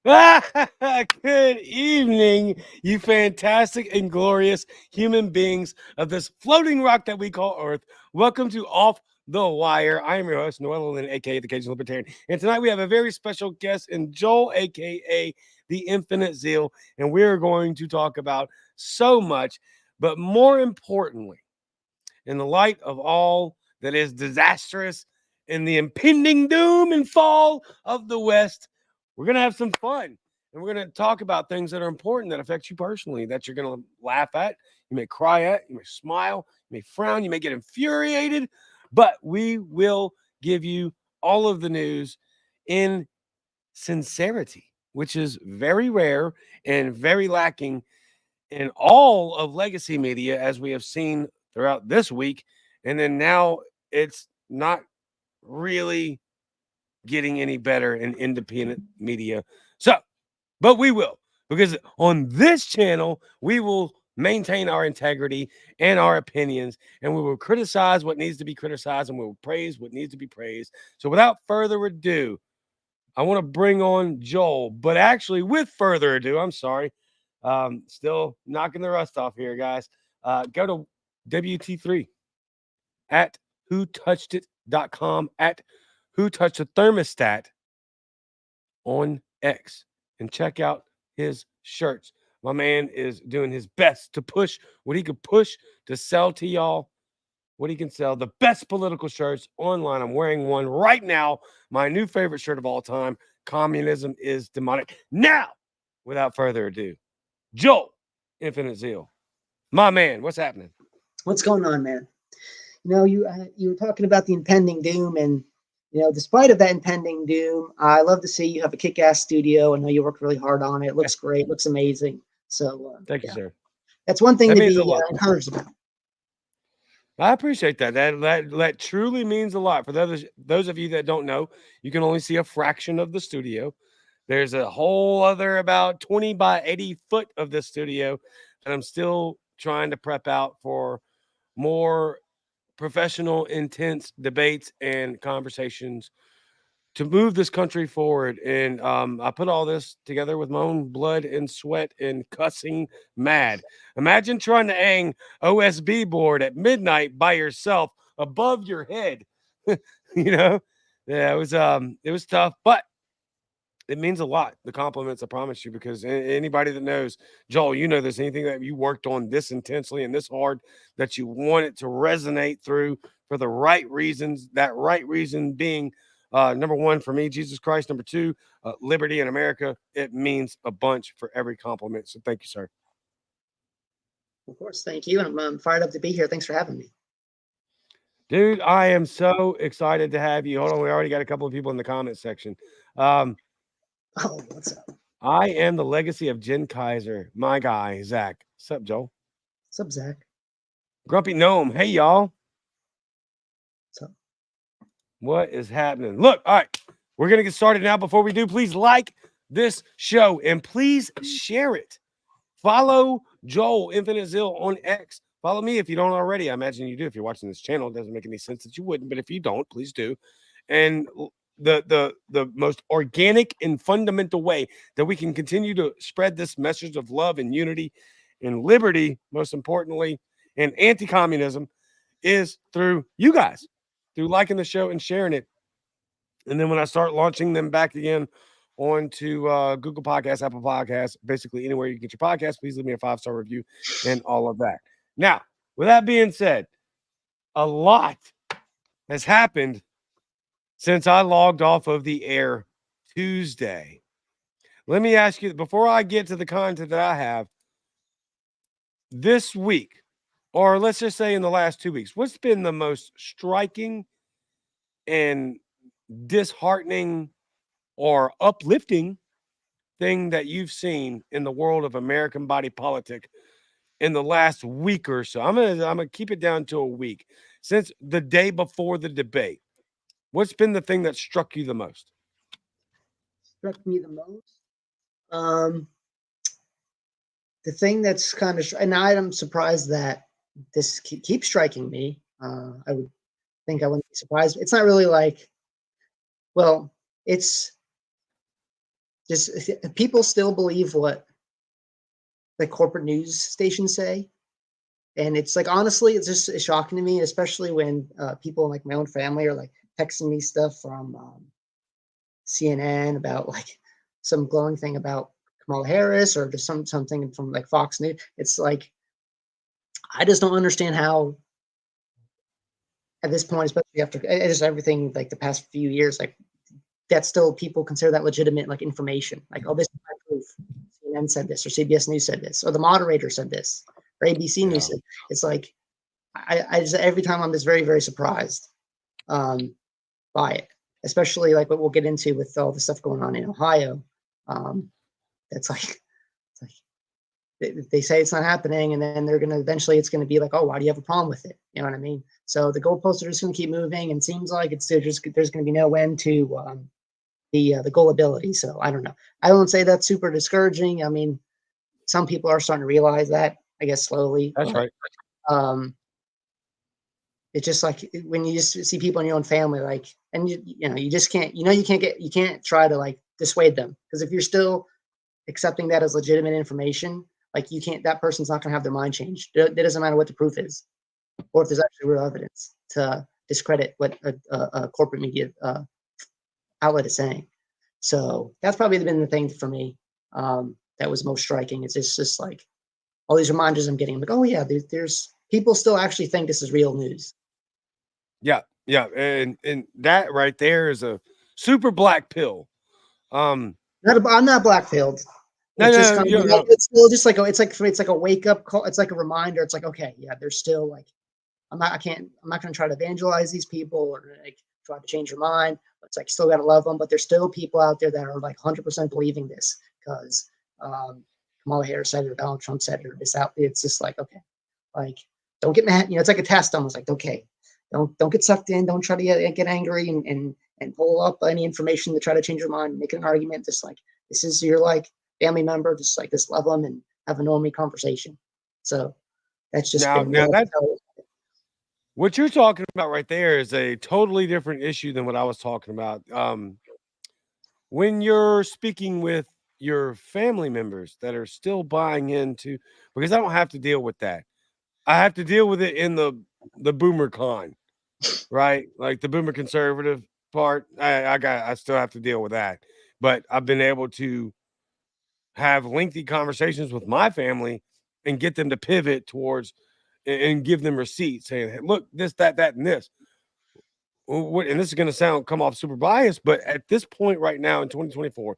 Good evening, you fantastic and glorious human beings of this floating rock that we call Earth. Welcome to Off the Wire. I am your host, Noel Lynn, aka the Cajun Libertarian. And tonight we have a very special guest in Joel, aka the Infinite Zeal. And we're going to talk about so much, but more importantly, in the light of all that is disastrous in the impending doom and fall of the West, we're going to have some fun. And we're going to talk about things that are important that affect you personally, that you're going to laugh at, you may cry at, you may smile, you may frown, you may get infuriated, but we will give you all of the news in sincerity, which is very rare and very lacking in all of legacy media, as we have seen throughout this week. And then now it's not really getting any better in independent media. So, but we will, because on this channel, we will maintain our integrity and our opinions, and we will criticize what needs to be criticized, and we will praise what needs to be praised. So, without further ado, I want to bring on Joel, but actually, with further ado, I'm sorry, still knocking the rust off here, guys. Go to WT3 at whotouchedit.com, at who touched the thermostat on X, and check out his shirts. My man is doing his best to push what he could push to sell to y'all what he can sell. The best political shirts online. I'm wearing one right now. My new favorite shirt of all time. Communism is demonic. Now, without further ado, Joel, Infinite Zeal. My man, what's happening? What's going on, man? You were talking about the impending doom, and despite of that impending doom, I love to see you have a kick-ass studio. I know you worked really hard on it. It looks great, looks amazing. So thank you, sir. That's one thing that to means be encouraged about. I appreciate that. That truly means a lot. For those of you that don't know, you can only see a fraction of the studio. There's a whole other about 20 by 80 foot of this studio that I'm still trying to prep out for more professional, intense debates and conversations to move this country forward. And I put all this together with my own blood and sweat and cussing mad. Imagine trying to hang OSB board at midnight by yourself above your head. Yeah, it was tough, but it means a lot. The compliments, I promise you, because anybody that knows, Joel, you know this, anything that you worked on this intensely and this hard, that you want it to resonate through for the right reasons, that right reason being number one for me, Jesus Christ. Number two, liberty in America. It means a bunch for every compliment. So thank you, sir. Of course, thank you. And I'm fired up to be here. Thanks for having me. Dude, I am so excited to have you. Hold on, we already got a couple of people in the comment section. What's up? I am the legacy of Jen Kaiser, my guy, Zach. What's up, Joel? What's up, Zach? Grumpy Gnome. Hey, y'all. What's up? What is happening? Look, all right, we're going to get started now. Before we do, please like this show and please share it. Follow Joel, Infinite Zeal, on X. Follow me if you don't already. I imagine you do. If you're watching this channel, it doesn't make any sense that you wouldn't, but if you don't, please do. And the most organic and fundamental way that we can continue to spread this message of love and unity and liberty, most importantly, and anti-communism, is through you guys, through liking the show and sharing it. And then when I start launching them back again onto Google Podcasts, Apple Podcasts, basically anywhere you get your podcast, please leave me a 5-star review and all of that. Now, with that being said, a lot has happened since I logged off of the air Tuesday. Let me ask you, before I get to the content that I have, this week, or let's just say in the last 2 weeks, what's been the most striking and disheartening or uplifting thing that you've seen in the world of American body politic in the last week or so? I'm gonna keep it down to a week. Since the day before the debate, what's been the thing that struck you the most? Struck me the most? The thing that's kind of, and I'm surprised that this keeps striking me. I would think I wouldn't be surprised. It's not really like, well, it's just people still believe what the corporate news stations say. And it's like, honestly, it's just shocking to me, especially when people in like my own family are like texting me stuff from CNN about like some glowing thing about Kamala Harris or just something from like Fox News. It's like, I just don't understand how at this point, especially after just everything like the past few years, like that still people consider that legitimate like information. Like, oh, this is my proof. CNN said this, or CBS News said this, or the moderator said this, or ABC News Yeah, said. It's like I just every time I'm just very very surprised by it, especially like what we'll get into with all the stuff going on in Ohio. Um, that's like, it's like they say it's not happening, and then they're gonna eventually it's gonna be like, oh, why do you have a problem with it? You know what I mean? So the goalposts are just gonna keep moving, and seems like it's there's gonna be no end to the gullibility. So I don't know. I won't say that's super discouraging. I mean, some people are starting to realize that, I guess, slowly, that's but right. um, it's just like when you just see people in your own family, like, and you know, you just can't, you can't try to like dissuade them, because if you're still accepting that as legitimate information, like you can't, that person's not going to have their mind changed. It doesn't matter what the proof is, or if there's actually real evidence to discredit what a corporate media outlet is saying. So that's probably been the thing for me that was most striking. It's just like all these reminders I'm getting. I'm like, oh yeah, there's people still actually think this is real news. Yeah, yeah, and that right there is a super black pill. I'm not black-pilled. No, It's just no, kind of, you know, it's still just like it's like a wake up call. It's like a reminder. It's like, okay, yeah, there's still like I'm not going to try to evangelize these people or like try to change your mind. It's like still got to love them, but there's still people out there that are like 100% believing this because Kamala Harris said it or Donald Trump said it or this out. It's just like, okay, like don't get mad. You know, it's like a test. Almost like, okay, don't get sucked in. Don't try to get angry and pull up any information to try to change your mind, make an argument. Just like this is your like family member. Just like just love them and have a normal conversation. So that's just now, been now that what you're talking about right there is a totally different issue than what I was talking about. When you're speaking with your family members that are still buying into, because I don't have to deal with that. I have to deal with it in the boomer con, right? Like the boomer conservative part. I still have to deal with that. But I've been able to have lengthy conversations with my family and get them to pivot towards and give them receipts saying, hey, look, this, that, and this. What, and this is going to sound come off super biased, but at this point right now in 2024,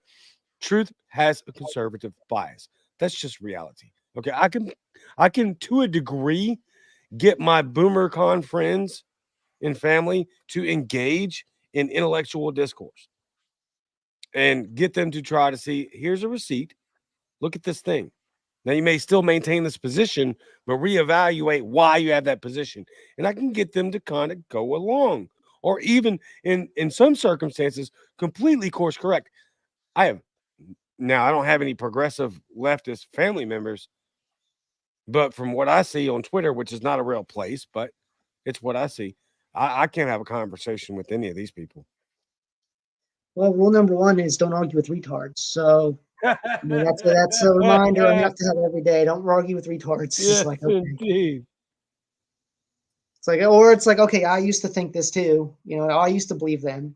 truth has a conservative bias. That's just reality. Okay, I can to a degree get my boomer con friends and family to engage in intellectual discourse and get them to try to see here's a receipt. Look at this thing. Now you may still maintain this position, but reevaluate why you have that position. And I can get them to kind of go along. Or even in some circumstances, completely course correct. I have now I don't have any progressive leftist family members, but from what I see on Twitter, which is not a real place, but it's what I see, I can't have a conversation with any of these people. Well, rule number one is don't argue with retards. So I mean, that's a reminder I have to have every day. Don't argue with retards. It's just Yes, like, okay. indeed. It's like, or it's like, okay, I used to think this too. You know, I used to believe them.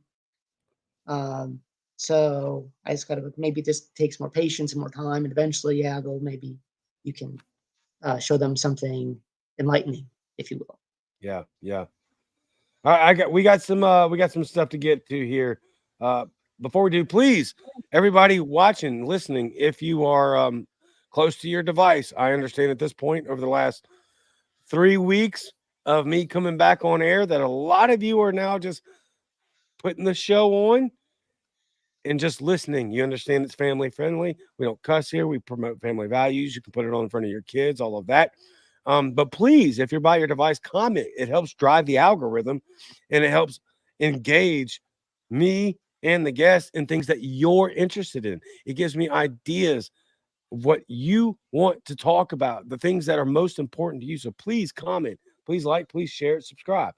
Um, so I just gotta maybe just takes more patience and more time, and eventually, yeah, they'll maybe you can show them something enlightening, if you will. Yeah, yeah. All right, we got some stuff to get to here. Uh, Before we do, please, everybody watching, listening, if you are close to your device, I understand at this point over the last 3 weeks of me coming back on air that a lot of you are now just putting the show on and just listening. You understand it's family friendly. We don't cuss here. We promote family values. You can put it on in front of your kids, all of that. But please, if you're by your device, comment. It helps drive the algorithm and it helps engage me and the guests in things that you're interested in. It gives me ideas of what you want to talk about, the things that are most important to you. So please comment, please like, please share it, subscribe.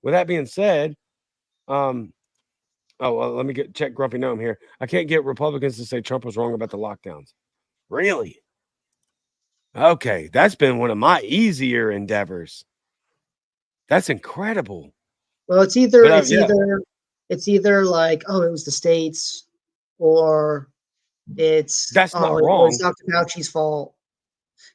With that being said, um, Oh, well, let me check Grumpy Gnome here. I can't get Republicans to say Trump was wrong about the lockdowns. Really? Okay, that's been one of my easier endeavors. That's incredible. Well, But yeah, it's either like, oh, it was the states, or it's, that's oh, not it was wrong. Dr. Fauci's fault.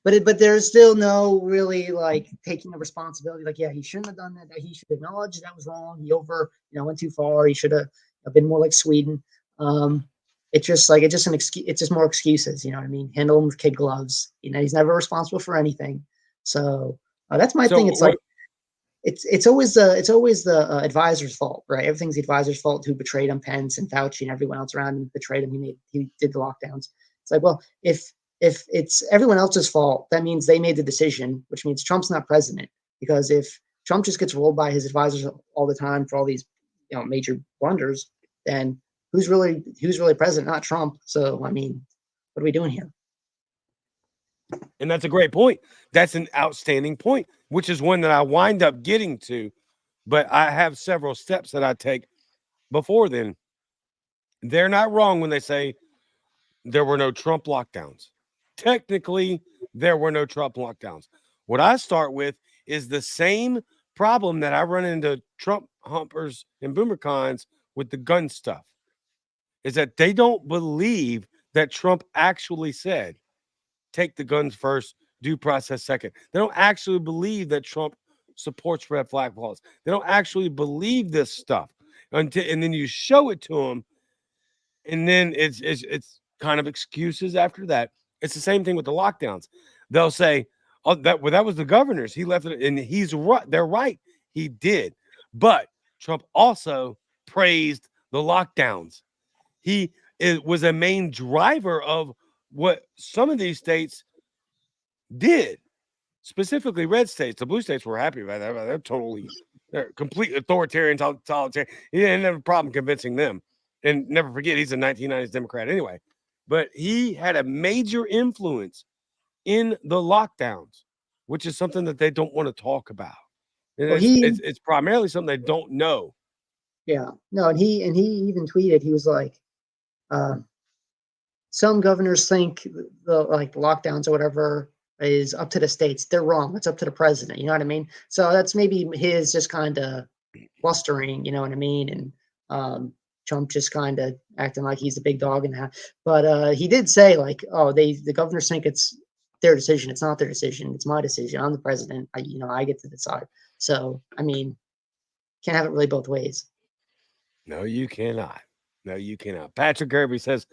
But there's still no really like taking the responsibility. Like, yeah, he shouldn't have done that. He should acknowledge that was wrong. He went too far. He should have been more like Sweden. Um, it's just like it's just an excuse. It's just more excuses. You know what I mean? Handle him with kid gloves. You know, he's never responsible for anything. So that's my So thing. It's like what? it's always the advisor's fault, right? Everything's the advisor's fault who betrayed him. Pence and Fauci and everyone else around him betrayed him. He did the lockdowns. It's like, well, if it's everyone else's fault, that means they made the decision, which means Trump's not president. Because if Trump just gets rolled by his advisors all the time for all these major blunders, then who's really president? Not Trump. So I mean, what are we doing here? And that's a great point. That's an outstanding point, which is one that I wind up getting to. But I have several steps that I take before then. They're not wrong when they say there were no Trump lockdowns. Technically, there were no Trump lockdowns. What I start with is the same problem that I run into Trump humpers and boomercons with the gun stuff, is that they don't believe that Trump actually said, take the guns first, due process second. They don't actually believe that Trump supports red flag laws. They don't actually believe this stuff and then you show it to them, and then it's kind of excuses after that. It's the same thing with the lockdowns. They'll say, "Oh, that was the governor's. He left it," and he's right. They're right. He did, but Trump also praised the lockdowns. Was a main driver of what some of these states did, specifically red states. The blue states were happy about that. They're complete authoritarian, totalitarian. He didn't have a problem convincing them. And never forget, he's a 1990s Democrat anyway. But he had a major influence in the lockdowns, which is something that they don't want to talk about. And Well, it's primarily something they don't know. yeah, no, and he even tweeted. He was like, uh, some governors think the lockdowns or whatever is up to the states. They're wrong. It's up to the president. You know what I mean? So that's maybe his just kind of blustering. You know what I mean? And Trump just kind of acting like he's the big dog in that. But he did say like, oh, the governors think it's their decision. It's not their decision. It's my decision. I'm the president. I get to decide. So I mean, can't have it really both ways. No, you cannot. No, you cannot. Patrick Kirby says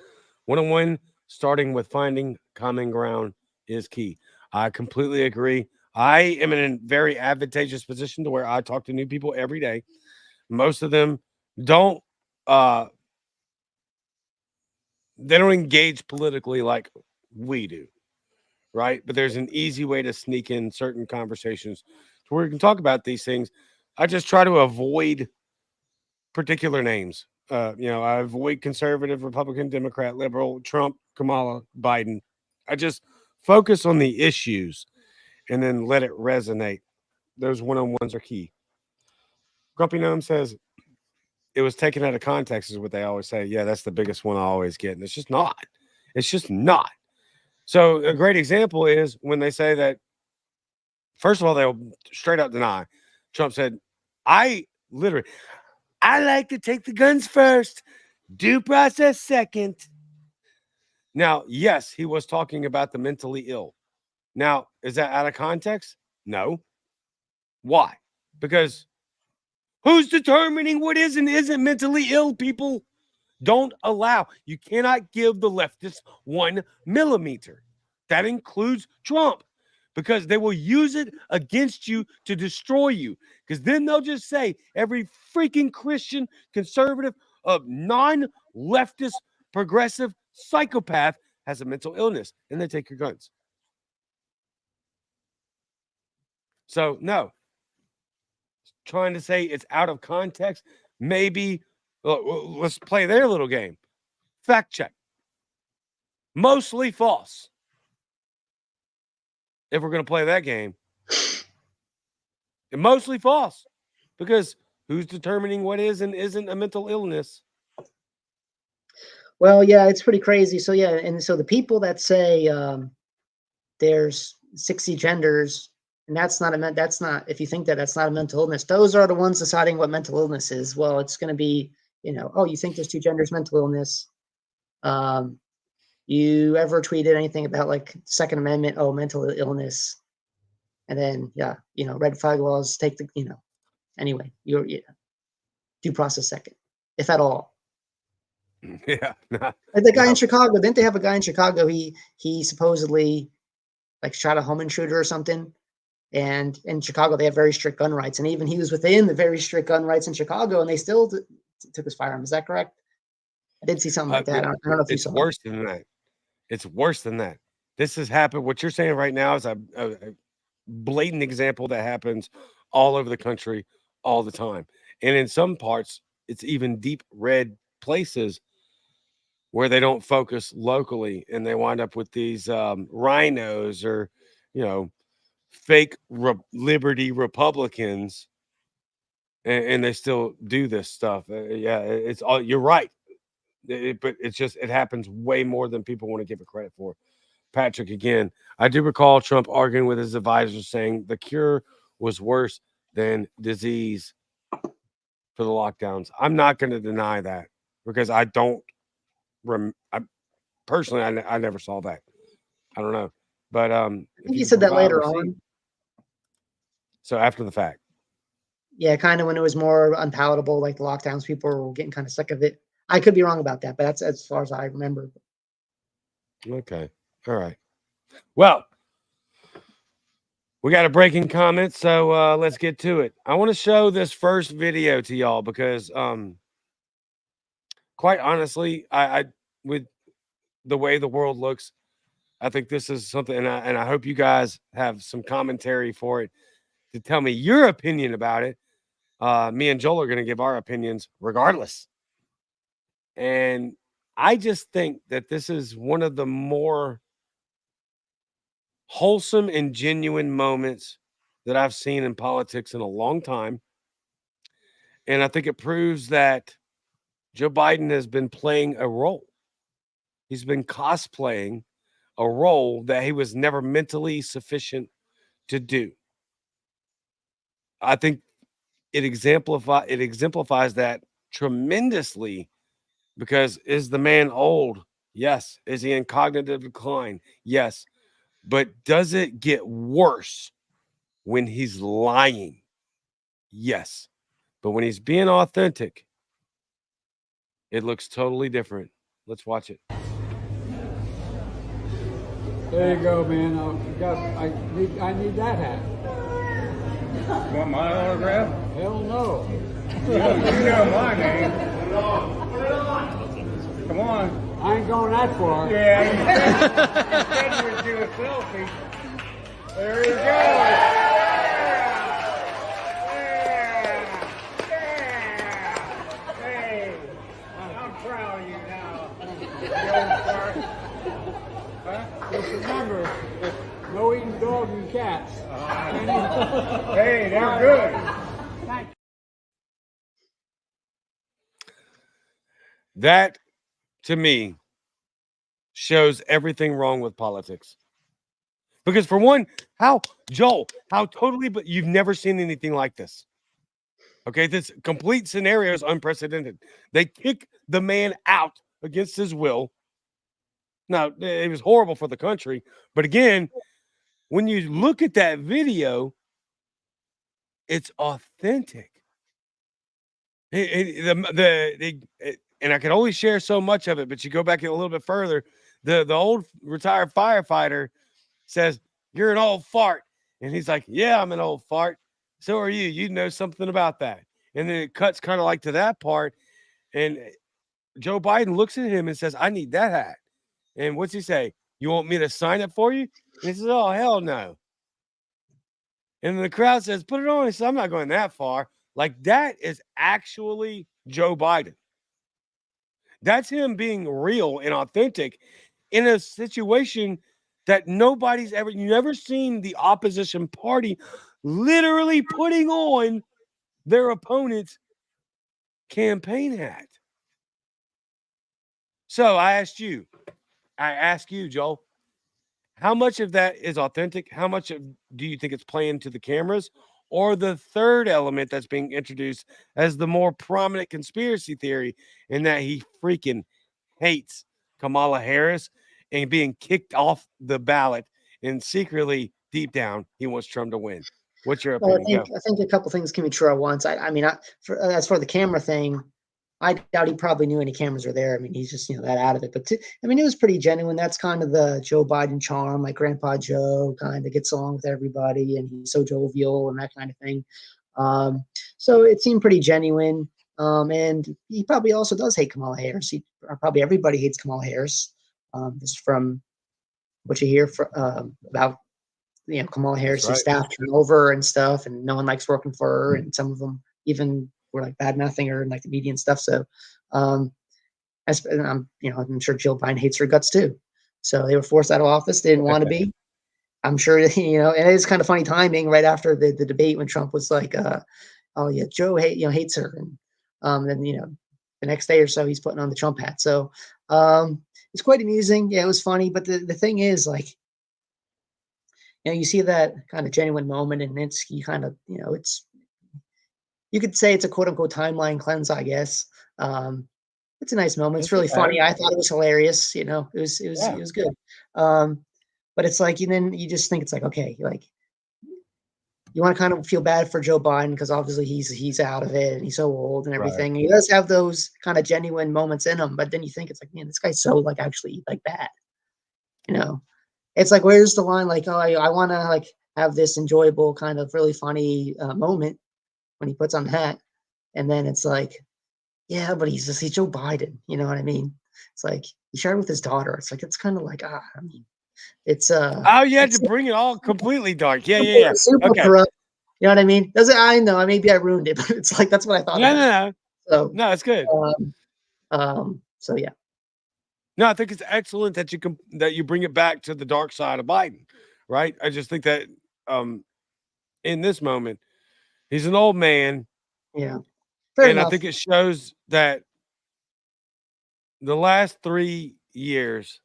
101, starting with finding common ground is key. I completely agree. I am in a very advantageous position to where I talk to new people every day. Most of them don't uh they don't engage politically like we do, right? But there's an easy way to sneak in certain conversations to where we can talk about these things. I just try to avoid particular names. I avoid conservative, Republican, Democrat, liberal, Trump, Kamala, Biden. I just focus on the issues and then let it resonate. Those one-on-ones are key. Grumpy Gnome says it was taken out of context, is what they always say. Yeah, that's the biggest one I always get. And it's just not. It's just not. So a great example is when they say that, first of all, they'll straight up deny. Trump said, I literally, I like to take the guns first, due process second. Now, yes, he was talking about the mentally ill. Now, is that out of context? No. Why? Because who's determining what is and isn't mentally ill, people? Don't allow. You cannot give the leftists 1 millimeter. That includes Trump, because they will use it against you to destroy you. Because then they'll just say every freaking Christian, conservative, non leftist, progressive psychopath has a mental illness, and they take your guns. So, no, trying to say it's out of context, maybe let's play their little game. Fact check. Mostly false. If we're going to play that game, and mostly false, because who's determining what is and isn't a mental illness? Well, yeah, it's pretty crazy. So yeah, and so the people that say there's 60 genders, and that's not, if you think that that's not a mental illness, those are the ones deciding what mental illness is. Well, it's going to be, oh, you think there's two genders, mental illness. You ever tweeted anything about like Second Amendment? Oh, mental illness, and then yeah, red flag laws take the, anyway, due process second, if at all. Yeah. Like the guy No. in Chicago, didn't they have a guy in Chicago? He supposedly like shot a home intruder or something. And in Chicago, they have very strict gun rights, and even he was within the very strict gun rights in Chicago, and they still took his firearm. Is that correct? I did see something like that. I don't know if you It's saw it. worse than that. It's worse than that. This has happened. What you're saying right now is a blatant example that happens all over the country all the time. And in some parts, it's even deep red places where they don't focus locally and they wind up with these rhinos or, you know, fake liberty Republicans and they still do this stuff. Yeah, it's all you're right. But it's just it happens way more than people want to give it credit for. Patrick, again, I do recall Trump arguing with his advisors saying the cure was worse than disease for the lockdowns. I'm not going to deny that because I don't. I, personally, I never saw that. I don't know, but I if think you he can said that provide a later receipt, on. so after the fact, Yeah, kind of when it was more unpalatable, like the lockdowns, people were getting kind of sick of it. I could be wrong about that, but that's as far as I remember. okay, all right. Well, we got a breaking comment, so let's get to it. I want to show this first video to y'all because, quite honestly, I with the way the world looks, I think this is something, and I hope you guys have some commentary for it to tell me your opinion about it. Me and Joel are going to give our opinions regardless, and I just think that this is one of the more wholesome and genuine moments that I've seen in politics in a long time. And I think it proves that Joe Biden has been playing a role. He's been cosplaying a role that he was never mentally sufficient to do. I think it exemplifies that tremendously because is the man old? Yes. Is he in cognitive decline? Yes. But does it get worse when he's lying? Yes. But when he's being authentic, it looks totally different. Let's watch it. There you go, man. I need that hat. Want my autograph? Hell no. You know my name. Come on. I ain't going that far. Yeah, you said you would do a selfie. There you go. Yeah. Hey, I'm proud of you now. You old fart. Huh? Just remember, no eating dogs and cats. Hey, they're good. That, to me, shows everything wrong with politics. Because for one, how totally, but you've never seen anything like this. Okay, this complete scenario is unprecedented. They kick the man out against his will. Now, it was horrible for the country, but again, when you look at that video, it's authentic. And I can only share so much of it, but you go back a little bit further. The old retired firefighter says, "You're an old fart," and he's like, "Yeah, I'm an old fart. So are you. You know something about that." And then it cuts kind of like to that part, and Joe Biden looks at him and says, "I need that hat." And what's he say? "You want me to sign it for you?" And he says, "Oh, hell no." And the crowd says, "Put it on." He says, "I'm not going that far." Like that is actually Joe Biden. That's him being real and authentic in a situation that nobody's ever, you never seen the opposition party literally putting on their opponent's campaign hat. So I ask you, Joel, how much of that is authentic? How much do you think it's playing to the cameras? Or the third element that's being introduced as the more prominent conspiracy theory, in that he freaking hates Kamala Harris and being kicked off the ballot, and secretly, deep down, he wants Trump to win. What's your Well, opinion? Go. I think a couple things can be true at once. I mean, as for the camera thing, I doubt he probably knew any cameras were there. I mean, he's just that out of it. But I mean, it was pretty genuine. That's kind of the Joe Biden charm. Like Grandpa Joe kind of gets along with everybody, and he's so jovial and that kind of thing. So it seemed pretty genuine. And he probably also does hate Kamala Harris. Probably everybody hates Kamala Harris. Just from what you hear about Kamala Harris's right. staff turnover and stuff, and no one likes working for her, and some of them even were like bad mouthing her and like the media and stuff. So, and I'm sure Jill Biden hates her guts too. So they were forced out of office. They didn't want to be. I'm sure and it is kind of funny timing right after the debate when Trump was like, "Oh yeah, Joe hates her," and then the next day or so he's putting on the Trump hat. So it's quite amusing. Yeah, it was funny. But the thing is, like, you see that kind of genuine moment, and you kind of, you could say it's a quote unquote timeline cleanse, I guess. It's a nice moment. It's really funny. I thought it was hilarious. It was good. But it's like, and then you just think it's like, okay, like you want to kind of feel bad for Joe Biden because obviously he's out of it and he's so old and everything. Right. He does have those kind of genuine moments in him, but then you think it's like, man, this guy's so like actually like bad. It's like, where's the line? Like, oh, I want to like have this enjoyable kind of really funny moment when he puts on the hat, and then it's like, yeah, but he's Joe Biden. You know what I mean? It's like he shared with his daughter. It's like it's kind of like I mean, it's oh, you had to bring it all completely dark. Yeah. Super corrupt. You know what I mean? I know. Maybe I ruined it, but it's like that's what I thought. No. So no, it's good. So yeah. No, I think it's excellent that you bring it back to the dark side of Biden, right? I just think that in this moment, he's an old man. Yeah. Fair enough. I think it shows that the last 3 years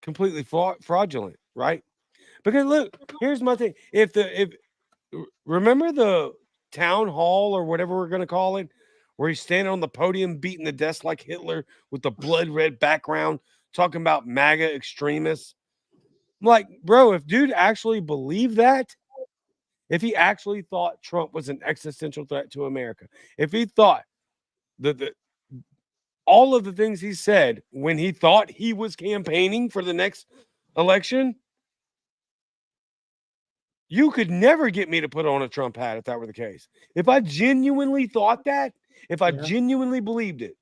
completely fraudulent, right? Because look, here's my thing. If remember the town hall or whatever we're going to call it, where he's standing on the podium beating the desk like Hitler with the blood red background, talking about MAGA extremists. I'm like, bro, if dude actually believed that, if he actually thought Trump was an existential threat to America, if he thought that all of the things he said when he thought he was campaigning for the next election, you could never get me to put on a Trump hat if that were the case. If I genuinely thought that, if I genuinely believed it.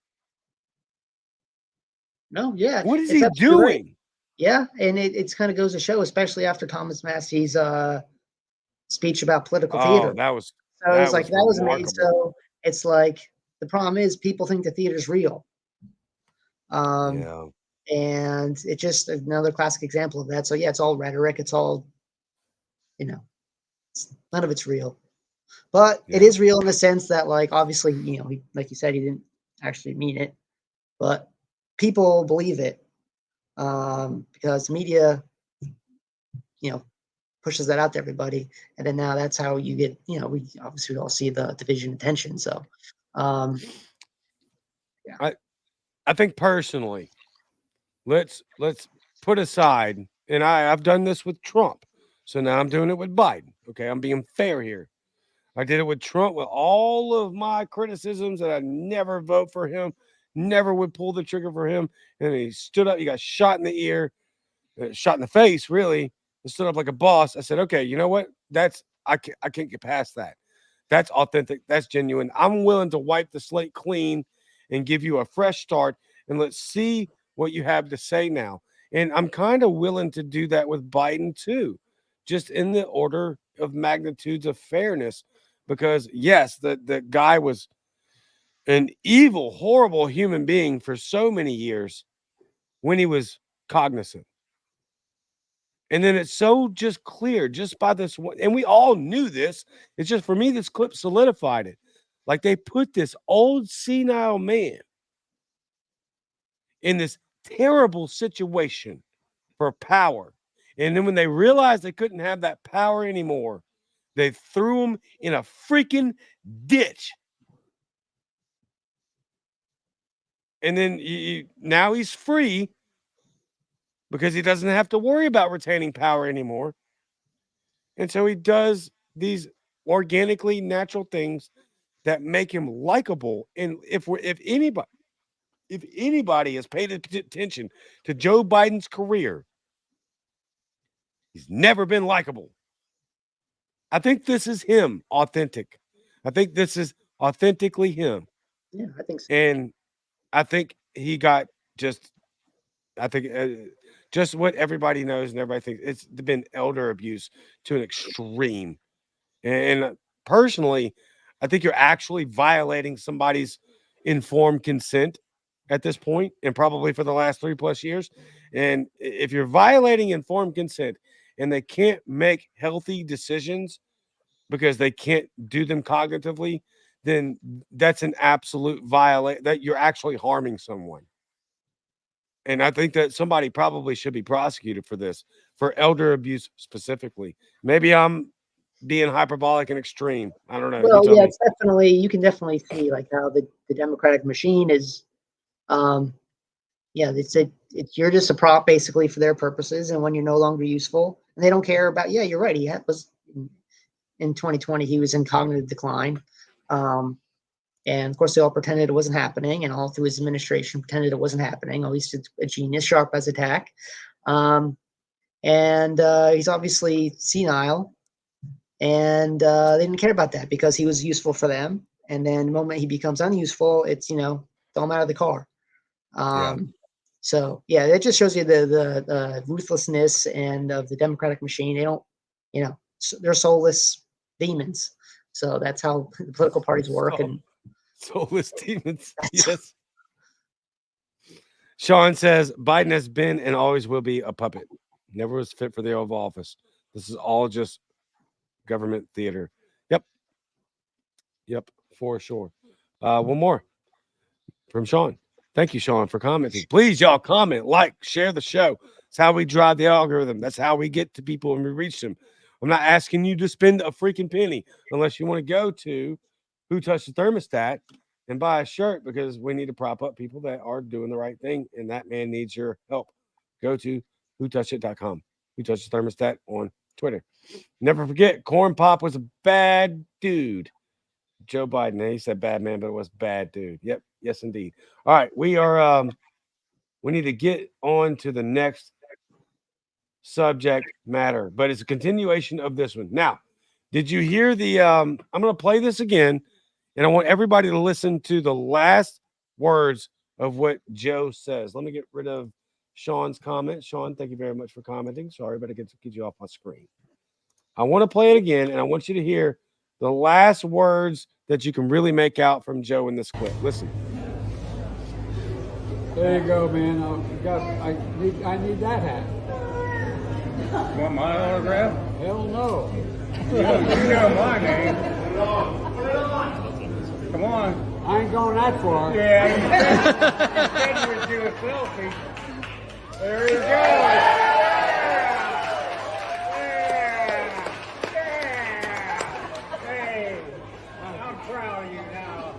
No, yeah. What is he doing? Right. Yeah, and it's kind of goes to show, especially after Thomas Massey's speech about political theater. That was amazing. So it's like the problem is people think the theater's real. And it's just another classic example of that. So yeah, it's all rhetoric. It's all, none of it's real, but it is real in the sense that, like, obviously, he, like you said, he didn't actually mean it, but people believe it because media, pushes that out to everybody, and then now that's how you get, we obviously all see the division and tension. So, I think personally, let's put aside, and I've done this with Trump, so now I'm doing it with Biden. Okay, I'm being fair here. I did it with Trump with all of my criticisms that I never vote for him, never would pull the trigger for him, and he stood up. He got shot in the ear, shot in the face, really. He stood up like a boss. I said, okay, you know what? I can't get past that. That's authentic. That's genuine. I'm willing to wipe the slate clean and give you a fresh start, and let's see what you have to say now. And I'm kind of willing to do that with Biden too, just in the order of magnitudes of fairness, because yes, the guy was an evil, horrible human being for so many years when he was cognizant. And then it's so just clear just by this one, and we all knew this. It's just, for me, this clip solidified it. Like, they put this old senile man in this terrible situation for power. And then when they realized they couldn't have that power anymore, they threw him in a freaking ditch. And then now he's free because he doesn't have to worry about retaining power anymore. And so he does these organically natural things that make him likable. And if anybody has paid attention to Joe Biden's career, he's never been likable. I think this is him, authentic. I think this is authentically him. Yeah, I think so. And I think he got just what everybody knows and everybody thinks. It's been elder abuse to an extreme. And personally, I think you're actually violating somebody's informed consent at this point, and probably for the last 3+ years. And if you're violating informed consent and they can't make healthy decisions because they can't do them cognitively, then that's an absolute violation, that you're actually harming someone. And I think that somebody probably should be prosecuted for this, for elder abuse specifically. Maybe I'm being hyperbolic and extreme. I don't know. Well, yeah, it's definitely, you can definitely see like how the Democratic machine is, yeah, you're just a prop basically for their purposes. And when you're no longer useful, and they don't care about, yeah, you're right. He was in 2020, he was in cognitive decline. And of course, they all pretended it wasn't happening, and all through his administration pretended it wasn't happening. At least it's a genius, sharp as a tack. And he's obviously senile, and they didn't care about that because he was useful for them. And then the moment he becomes unuseful, it's, throw him out of the car. So yeah, it just shows you the ruthlessness and of the Democratic machine. They don't, they're soulless demons. So that's how the political parties work. And soulless demons. Yes. Sean says Biden has been and always will be a puppet. Never was fit for the Oval Office. This is all just government theater. Yep, for sure. One more from Sean. Thank you, Sean, for commenting. Please, y'all, comment, like, share the show. That's how we drive the algorithm. That's how we get to people and we reach them. I'm not asking you to spend a freaking penny unless you want to go to Who Touched the Thermostat and buy a shirt, because we need to prop up people that are doing the right thing, and that man needs your help. Go to whotouchedit.com. Who Touched the Thermostat on Twitter. Never forget, Corn Pop was a bad dude. Joe Biden, he said bad man, but it was bad dude. Yep, yes, indeed. All right, we need to get on to the next subject matter, but it's a continuation of this one. Now, did you hear the I'm going to play this again, and I want everybody to listen to the last words of what Joe says. Let me get rid of Sean's comment. Sean, thank you very much for commenting. Sorry, but I get you off my screen. I want to play it again, and I want you to hear the last words that you can really make out from Joe in this clip. Listen. There you go, man. I need that hat. Want my autograph? Hell no. You know my name. Come on. I ain't going that far. Yeah, you said you would do a selfie. There you go. Hey, I'm proud of you now.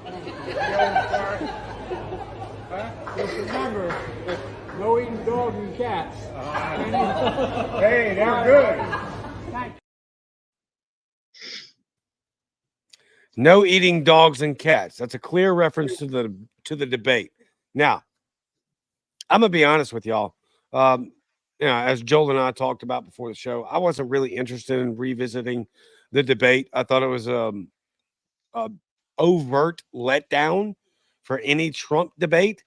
Huh? Just remember, no eating dogs and cats. Hey, they're good. No eating dogs and cats. That's a clear reference to the debate. Now, I'm gonna be honest with y'all. As Joel and I talked about before the show, I wasn't really interested in revisiting the debate. I thought it was a overt letdown for any Trump debate,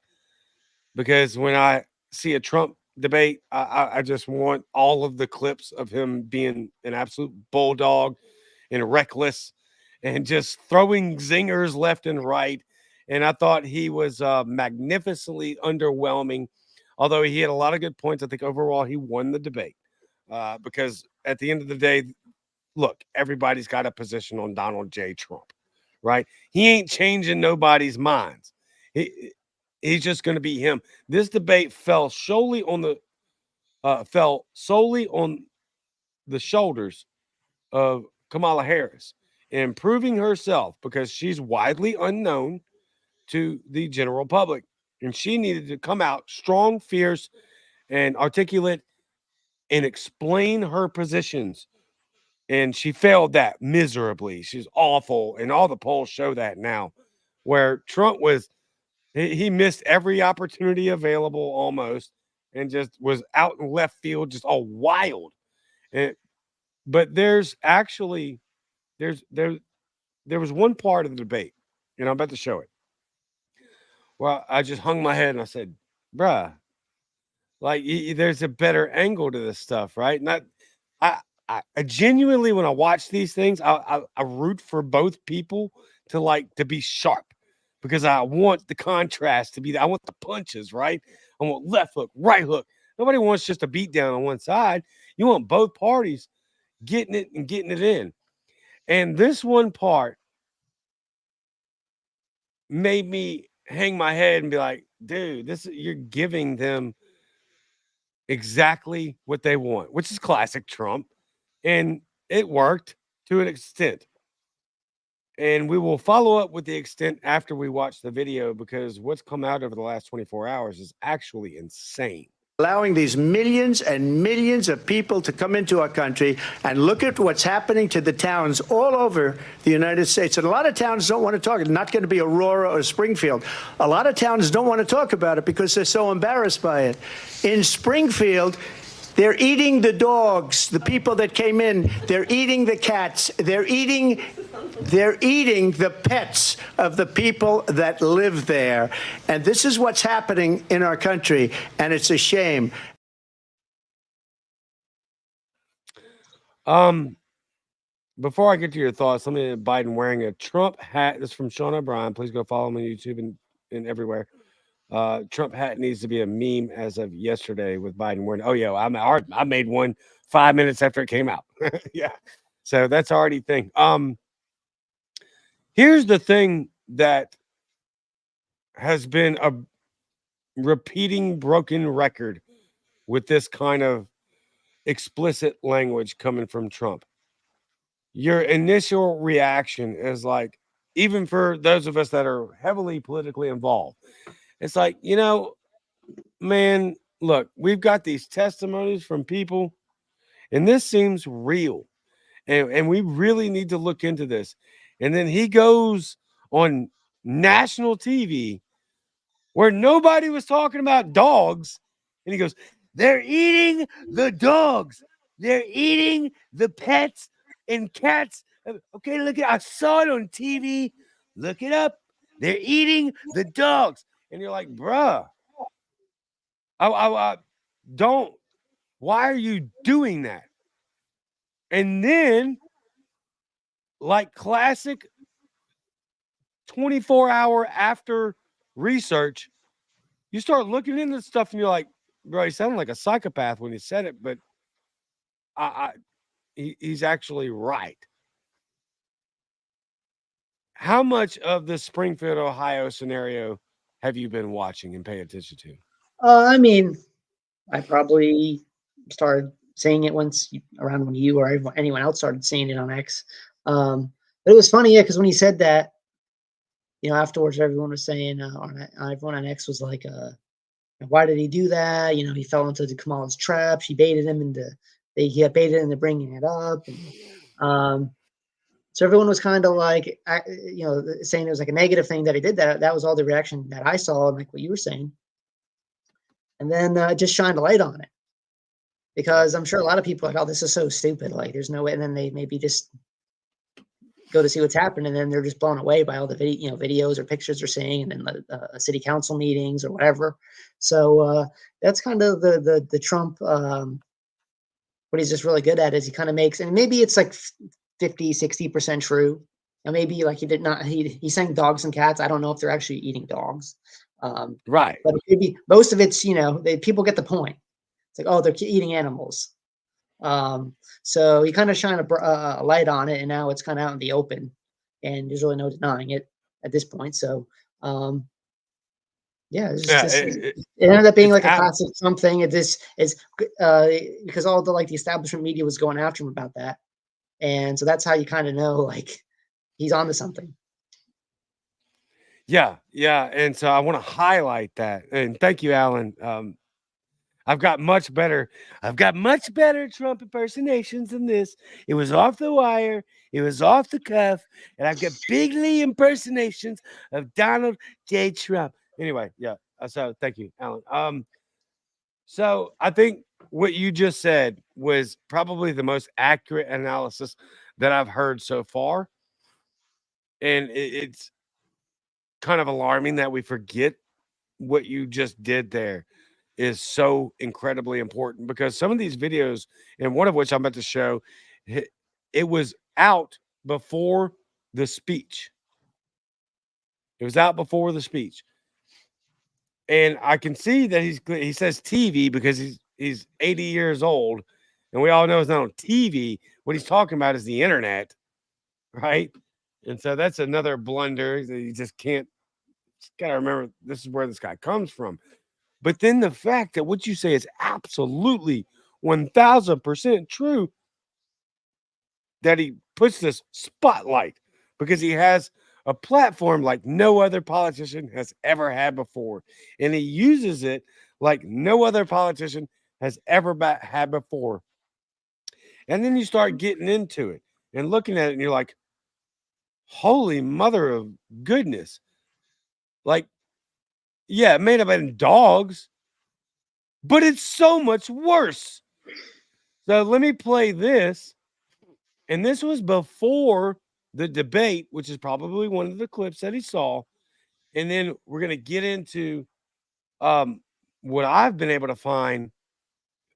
because when I see a Trump debate, I just want all of the clips of him being an absolute bulldog and reckless and just throwing zingers left and right. And I thought he was magnificently underwhelming, although he had a lot of good points. I think overall he won the debate because at the end of the day, look, everybody's got a position on Donald J. Trump, right? He ain't changing nobody's minds. he's just going to be him. This debate fell solely on the shoulders of Kamala Harris in proving herself, because she's widely unknown to the general public, and she needed to come out strong, fierce, and articulate and explain her positions. And she failed that miserably. She's awful, and all the polls show that now. Where Trump he missed every opportunity available almost, and just was out in left field, just all wild. And but there was one part of the debate, and I'm about to show it. Well, I just hung my head and I said, "Bruh, like there's a better angle to this stuff, right?" Not, I genuinely, when I watch these things, I root for both people to be sharp, because I want the contrast to be. I want the punches, right? I want left hook, right hook. Nobody wants just a beat down on one side. You want both parties getting it and getting it in. And this one part made me hang my head and be like, dude, you're giving them exactly what they want, which is classic Trump. And it worked to an extent. And we will follow up with the extent after we watch the video, because what's come out over the last 24 hours is actually insane. Allowing these millions and millions of people to come into our country, and look at what's happening to the towns all over the United States. And a lot of towns don't want to talk. It's not going to be Aurora or Springfield. A lot of towns don't want to talk about it because they're so embarrassed by it. In Springfield, they're eating the dogs, the people that came in. They're eating the cats. They're eating the pets of the people that live there. And this is what's happening in our country, and it's a shame. Before I get to your thoughts, let me Biden wearing a Trump hat. This is from Sean O'Brien. Please go follow him on YouTube and everywhere. Trump hat needs to be a meme as of yesterday with Biden wearing. Oh yeah, I made one 5 minutes after it came out. Yeah, so that's already a thing. Here's the thing that has been a repeating broken record with this kind of explicit language coming from Trump. Your initial reaction is like, even for those of us that are heavily politically involved, it's like, man, look, we've got these testimonies from people, and this seems real. And we really need to look into this. And then he goes on national TV where nobody was talking about dogs. And he goes, they're eating the dogs. They're eating the pets and cats. Okay, I saw it on TV. Look it up. They're eating the dogs. And you're like, bruh, I don't. Why are you doing that? And then, like classic 24-hour after research, you start looking into stuff and you're like, bro, he sounded like a psychopath when he said it, but he's actually right. How much of the Springfield, Ohio scenario have you been watching and paying attention to? I mean, I probably started seeing it around when you or anyone else started seeing it on X. But it was funny, yeah, because when he said that, afterwards everyone was saying, everyone on X was like, why did he do that? He fell into the Kamala's trap. She baited him he got baited into bringing it up. And, so everyone was kind of like, saying it was like a negative thing that he did that. That was all the reaction that I saw, like what you were saying. And then just shined a light on it, because I'm sure a lot of people are like, oh, this is so stupid. Like, there's no way. And then they maybe just go to see what's happened, and then they're just blown away by all the videos or pictures they're seeing, and then the city council meetings or whatever. So that's kind of the Trump. What he's just really good at is he kind of makes, and maybe it's like 50-60% true, and maybe like he's saying dogs and cats. I don't know if they're actually eating dogs. Right. But maybe most of it's, people get the point. It's like, oh, they're eating animals. So he kind of shined a light on it, and now it's kind of out in the open, and there's really no denying it at this point. So, Yeah, it's Yeah, just it ended up being it's like a classic Trump thing. It just is because all the establishment media was going after him about that, and so that's how you kind of know like he's onto something. yeah, and so I want to highlight that. And thank you, Alan. I've got much better Trump impersonations than this. It was off the wire, it was off the cuff, and I've got bigly impersonations of Donald J. Trump. Anyway, yeah. So thank you, Alan. So I think what you just said was probably the most accurate analysis that I've heard so far. And it's kind of alarming that we forget what you just did there is so incredibly important because some of these videos, and one of which I'm about to show, it was out before the speech. It was out before the speech. And I can see that he says TV because he's 80 years old, and we all know it's not on TV. What he's talking about is the internet, right? And so that's another blunder that you just can't. Just gotta remember this is where this guy comes from. But then the fact that what you say is absolutely 1000% true, that he puts this spotlight because he has a platform like no other politician has ever had before. And he uses it like no other politician has ever had before. And then you start getting into it and looking at it, and you're like, holy mother of goodness. Like, yeah, it may have been dogs, but it's so much worse. So let me play this. And this was before the debate, which is probably one of the clips that he saw. And then we're going to get into what I've been able to find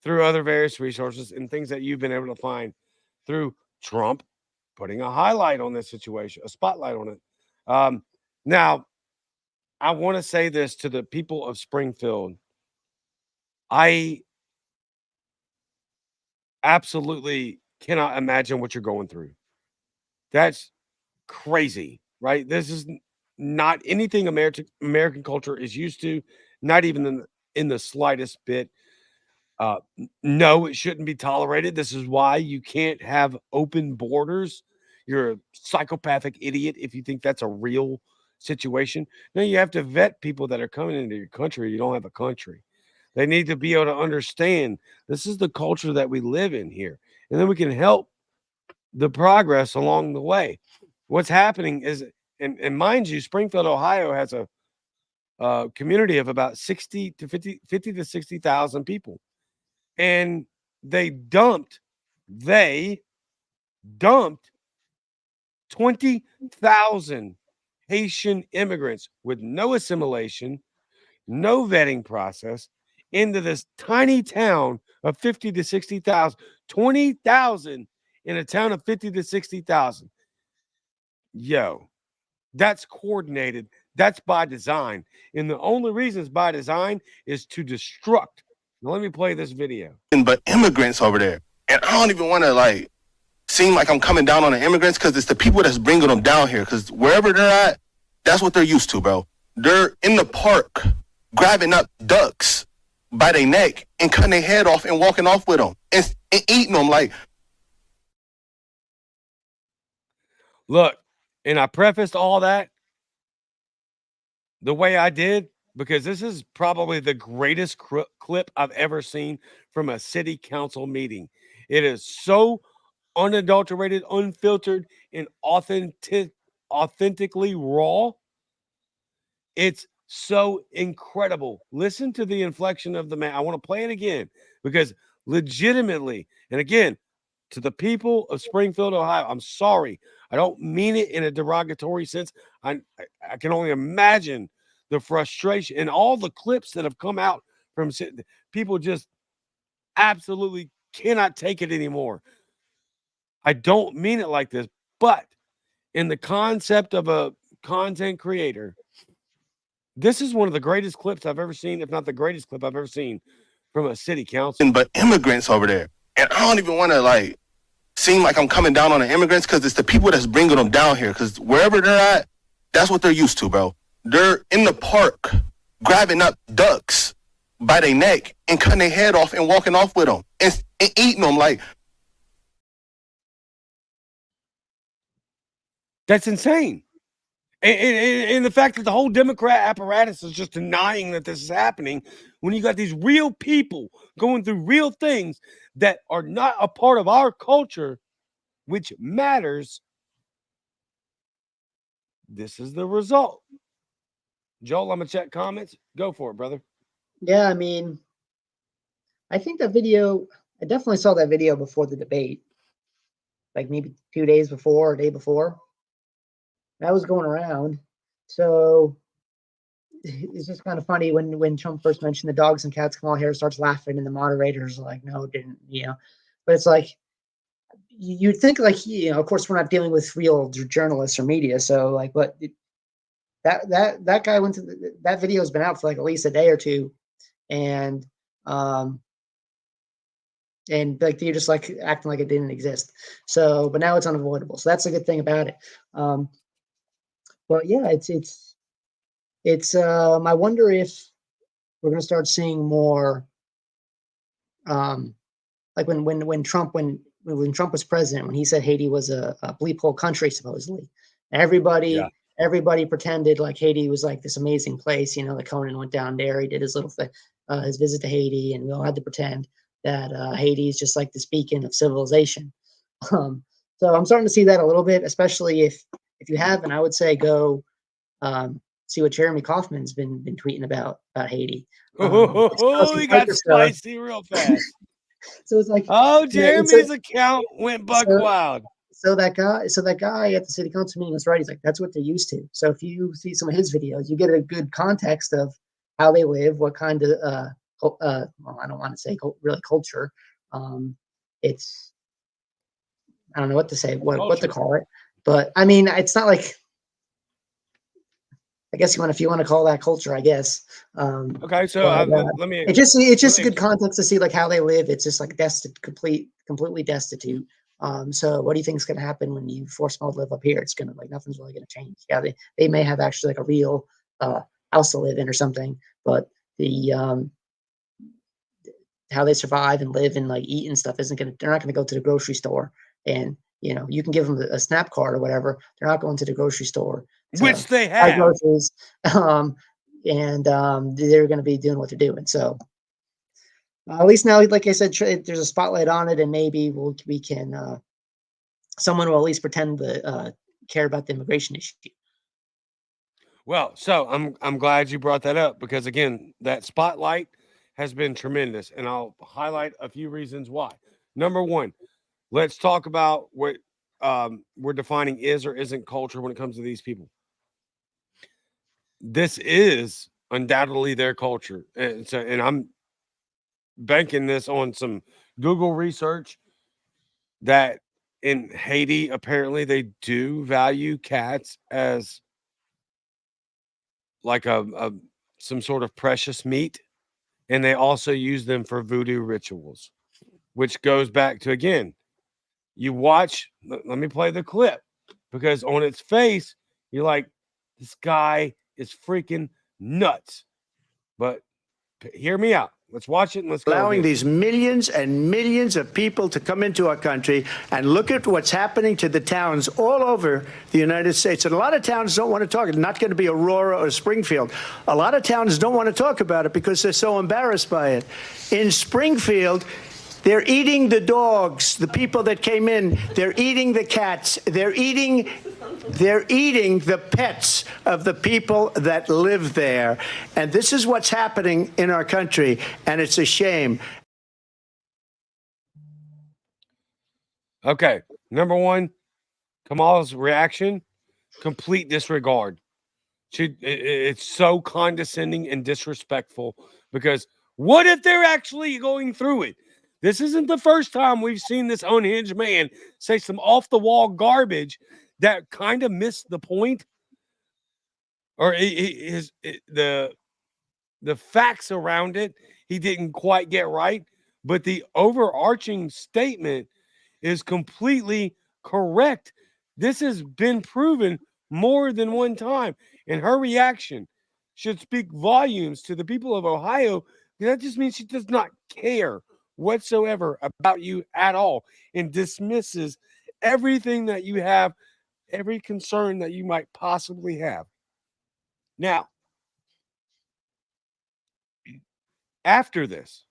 through other various resources and things that you've been able to find through Trump putting a highlight on this situation, a spotlight on it. Now, I want to say this to the people of Springfield. I absolutely cannot imagine what you're going through. That's crazy, right? This is not anything American culture is used to, not even in the slightest bit. No, it shouldn't be tolerated. This is why you can't have open borders. You're a psychopathic idiot if you think that's a real situation. No, you have to vet people that are coming into your country. You don't have a country. They need to be able to understand this is the culture that we live in here. And then we can help the progress along the way. What's happening is, and mind you, Springfield, Ohio has a community of about 50 to 60,000 people. And they dumped 20,000 Haitian immigrants with no assimilation, no vetting process into this tiny town of 50 to 60,000. 20,000 in a town of 50 to 60,000. Yo, that's coordinated. That's by design. And the only reason it's by design is to destruct. Now, let me play this video. But immigrants over there. And I don't even want to like seem like I'm coming down on the immigrants because it's the people that's bringing them down here. Because wherever they're at, that's what they're used to, bro. They're in the park grabbing up ducks by their neck and cutting their head off and walking off with them and eating them. Like, look, and I prefaced all that the way I did because this is probably the greatest clip I've ever seen from a city council meeting. It is so unadulterated, unfiltered, and authentically raw. It's so incredible. Listen to the inflection of the man. I want to play it again because legitimately, and again, to the people of Springfield, Ohio, I'm sorry. I don't mean it in a derogatory sense. I can only imagine the frustration and all the clips that have come out from people just absolutely cannot take it anymore. I don't mean it like this, but in the concept of a content creator, this is one of the greatest clips I've ever seen, if not the greatest clip I've ever seen from a city council. but immigrants over there. And I don't even want to like seem like I'm coming down on the immigrants because it's the people that's bringing them down here. Because wherever they're at, that's what they're used to, bro. They're in the park grabbing up ducks by their neck and cutting their head off and walking off with them and eating them. Like, that's insane. And the fact that the whole Democrat apparatus is just denying that this is happening when you got these real people going through real things that are not a part of our culture, which matters. This is the result. Joel, I'm going to check comments. Go for it, brother. Yeah, I mean, I think that video, I definitely saw that video before the debate, like maybe 2 days before, a day before. That was going around. So it's just kind of funny when Trump first mentioned the dogs and cats, Kamala Harris starts laughing and the moderators are like, no, it didn't, but it's like, you'd think like, of course we're not dealing with real journalists or media. So like, but that guy went to that video has been out for like at least a day or two. And like, you're just like acting like it didn't exist. So, but now it's unavoidable. So that's a good thing about it. But yeah, it's I wonder if we're going to start seeing more, like when Trump was president, when he said Haiti was a bleep hole country, supposedly, everybody pretended like Haiti was like this amazing place. That Conan went down there, he did his little thing, his visit to Haiti, and we all had to pretend that Haiti is just like this beacon of civilization. So I'm starting to see that a little bit, especially if you haven't, I would say go see what Jeremy Kaufman's been tweeting about Haiti. He got spicy real fast. So it's like, Jeremy's account went buck wild. So that guy at the city council meeting was right. He's like, that's what they're used to. So if you see some of his videos, you get a good context of how they live, what kind of I don't want to say really culture. It's, I don't know what to say, what to call it, but I mean, it's not like, I guess if you want to call that culture, I guess. Okay, so let me. It's just a good context to see like how they live. It's just like completely destitute. So what do you think is going to happen when you force them all to live up here? It's going to like nothing's really going to change. Yeah, they may have actually like a real house to live in or something, but the how they survive and live and like eat and stuff isn't going to. They're not going to go to the grocery store and you can give them a SNAP card or whatever. They're not going to the grocery store, which they have. Groceries, and they're going to be doing what they're doing. So at least now, like I said, there's a spotlight on it, and maybe we can someone will at least pretend to care about the immigration issue. Well, so I'm glad you brought that up because again, that spotlight has been tremendous, and I'll highlight a few reasons why. Number one, let's talk about what we're defining is or isn't culture when it comes to these people. This is undoubtedly their culture, and I'm banking this on some Google research that in Haiti, apparently they do value cats as like some sort of precious meat, and they also use them for voodoo rituals, which goes back to, again, you watch, let me play the clip, because on its face, you're like, this guy is freaking nuts. But hear me out. Let's watch it and let's go. Allowing these millions and millions of people to come into our country and look at what's happening to the towns all over the United States. And a lot of towns don't want to talk. It's not going to be Aurora or Springfield. A lot of towns don't want to talk about it because they're so embarrassed by it. In Springfield, they're eating the dogs, the people that came in. They're eating the cats. They're eating the pets of the people that live there. And this is what's happening in our country, and it's a shame. Okay, number one, Kamala's reaction, complete disregard. It's so condescending and disrespectful because what if they're actually going through it? This isn't the first time we've seen this unhinged man say some off-the-wall garbage that kind of missed the point, or the facts around it he didn't quite get right, but the overarching statement is completely correct. This has been proven more than one time, and her reaction should speak volumes to the people of Ohio. That just means she does not care whatsoever about you at all and dismisses everything that you have, every concern that you might possibly have. Now, after this,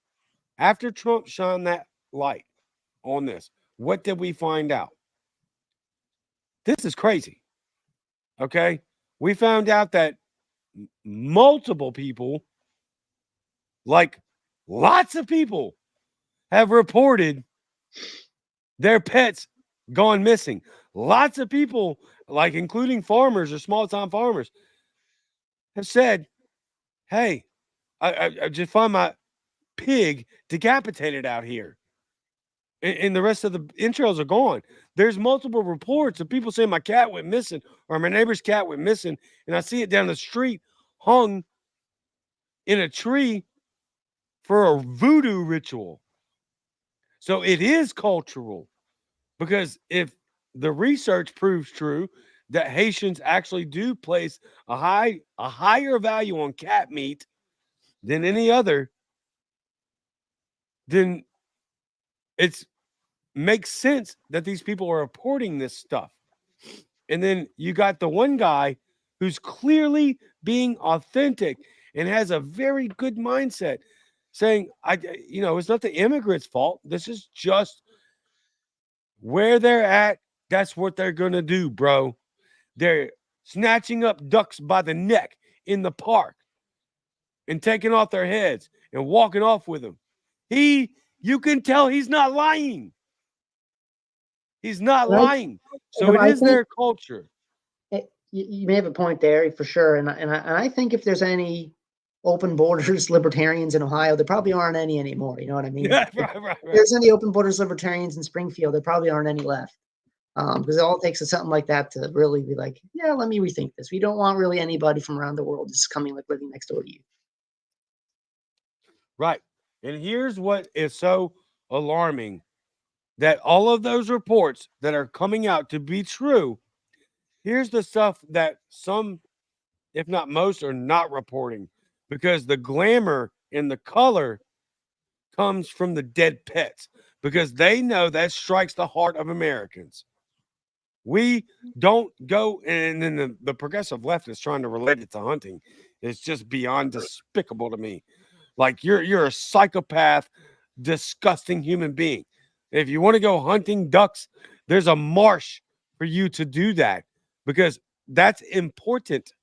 after Trump shone that light on this, what did we find out? This is crazy. Okay. We found out that multiple people, like lots of people, have reported their pets gone missing. Lots of people, like including farmers or small town farmers, have said, hey, I just found my pig decapitated out here. And the rest of the entrails are gone. There's multiple reports of people saying my cat went missing or my neighbor's cat went missing. And I see it down the street hung in a tree for a voodoo ritual. So it is cultural, because if the research proves true that Haitians actually do place a higher value on cat meat than any other, then it's makes sense that these people are reporting this stuff. And then you got the one guy who's clearly being authentic and has a very good mindset, saying, it's not the immigrants' fault. This is just where they're at. That's what they're going to do, bro. They're snatching up ducks by the neck in the park and taking off their heads and walking off with them. You can tell he's not lying. He's not lying. So it is their culture. You may have a point there for sure. And I think if there's any open borders libertarians in Ohio, there probably aren't any anymore. You know what I mean? Yeah, right. If there's any open borders libertarians in Springfield, there probably aren't any left. Because it all takes something like that to really be like, yeah, let me rethink this. We don't want really anybody from around the world just coming, like living next door to you. Right. And here's what is so alarming, that all of those reports that are coming out to be true, here's the stuff that some, if not most, are not reporting, because the glamour and the color comes from the dead pets, because they know that strikes the heart of Americans. We don't go, and then the progressive left is trying to relate it to hunting. It's just beyond despicable to me. Like you're a psychopath, disgusting human being. If you want to go hunting ducks, there's a marsh for you to do that, because that's important.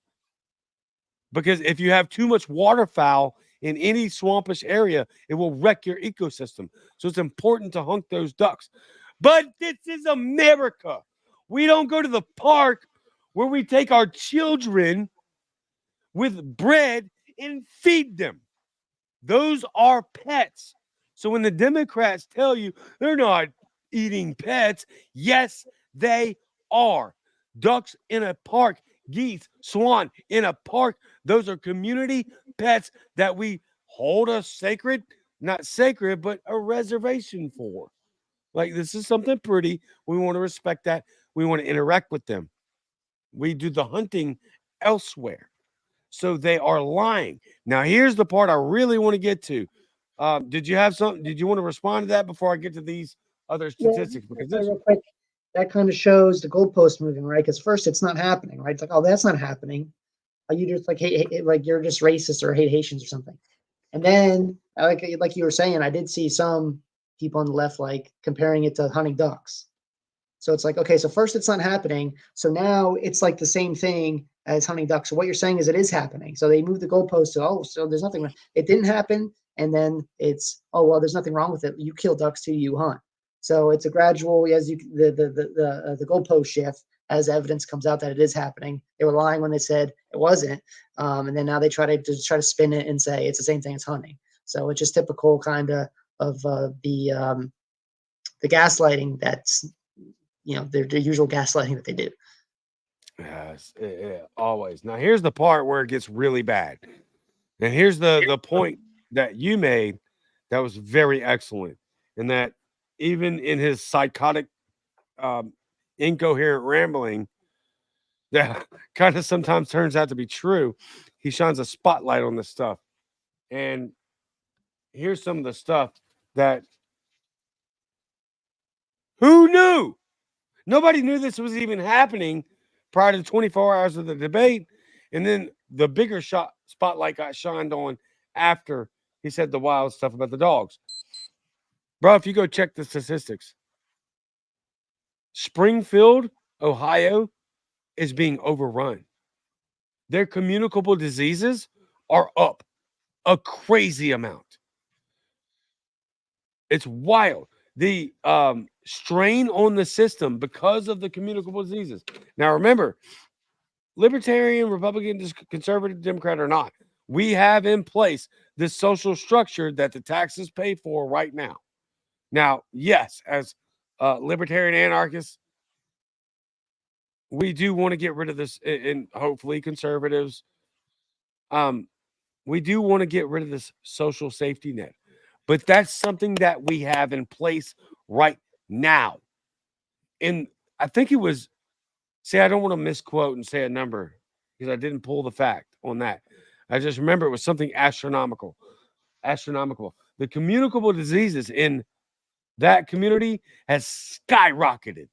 Because if you have too much waterfowl in any swampish area, it will wreck your ecosystem. So it's important to hunt those ducks. But this is America. We don't go to the park where we take our children with bread and feed them. Those are pets. So when the Democrats tell you they're not eating pets, yes, they are. Ducks in a park, geese, swan in a park, those are community pets that we hold a sacred, not sacred, but a reservation for. Like, this is something pretty. We want to respect that. We want to interact with them. We do the hunting elsewhere. So they are lying. Now, here's the part I really want to get to. Did you have something? Did you want to respond to that before I get to these other statistics? Yeah, Because this, real quick, that kind of shows the goalpost moving, right? Because first it's not happening, right? It's like, oh, that's not happening. Are you just like, hey, like you're just racist or hate Haitians or something? And then, like you were saying, I did see some people on the left like comparing it to hunting ducks. So it's like, okay, so first it's not happening. So now it's like the same thing as hunting ducks. So what you're saying is it is happening. So they moved the goalpost to, oh, so there's nothing. It didn't happen. And then it's, oh, well, there's nothing wrong with it. You kill ducks too, you hunt. So it's a gradual, as you the goalpost shift as evidence comes out that it is happening. They were lying when they said it wasn't, and then now they try to spin it and say it's the same thing as hunting. So it's just typical kind of the gaslighting that's their usual gaslighting that they do. yes, always. Now, here's the part where it gets really bad, and here's the point that you made that was very excellent, and that even in his psychotic, incoherent rambling, that kind of sometimes turns out to be true. he shines a spotlight on this stuff. And here's some of the stuff that who knew? Nobody knew this was even happening prior to 24 hours of the debate. And then the bigger spotlight got shined on after he said the wild stuff about the dogs. Bro, if you go check the statistics, Springfield, Ohio is being overrun. Their communicable diseases are up a crazy amount. It's wild. The strain on the system because of the communicable diseases. Now, remember, libertarian, Republican, conservative, Democrat or not, we have in place this social structure that the taxes pay for right now. Now, yes, as libertarian anarchists, we do want to get rid of this, and hopefully conservatives, we do want to get rid of this social safety net. But that's something that we have in place right now. And I think it was, I don't want to misquote and say a number because I didn't pull the fact on that. I just remember it was something astronomical. The communicable diseases in that community has skyrocketed.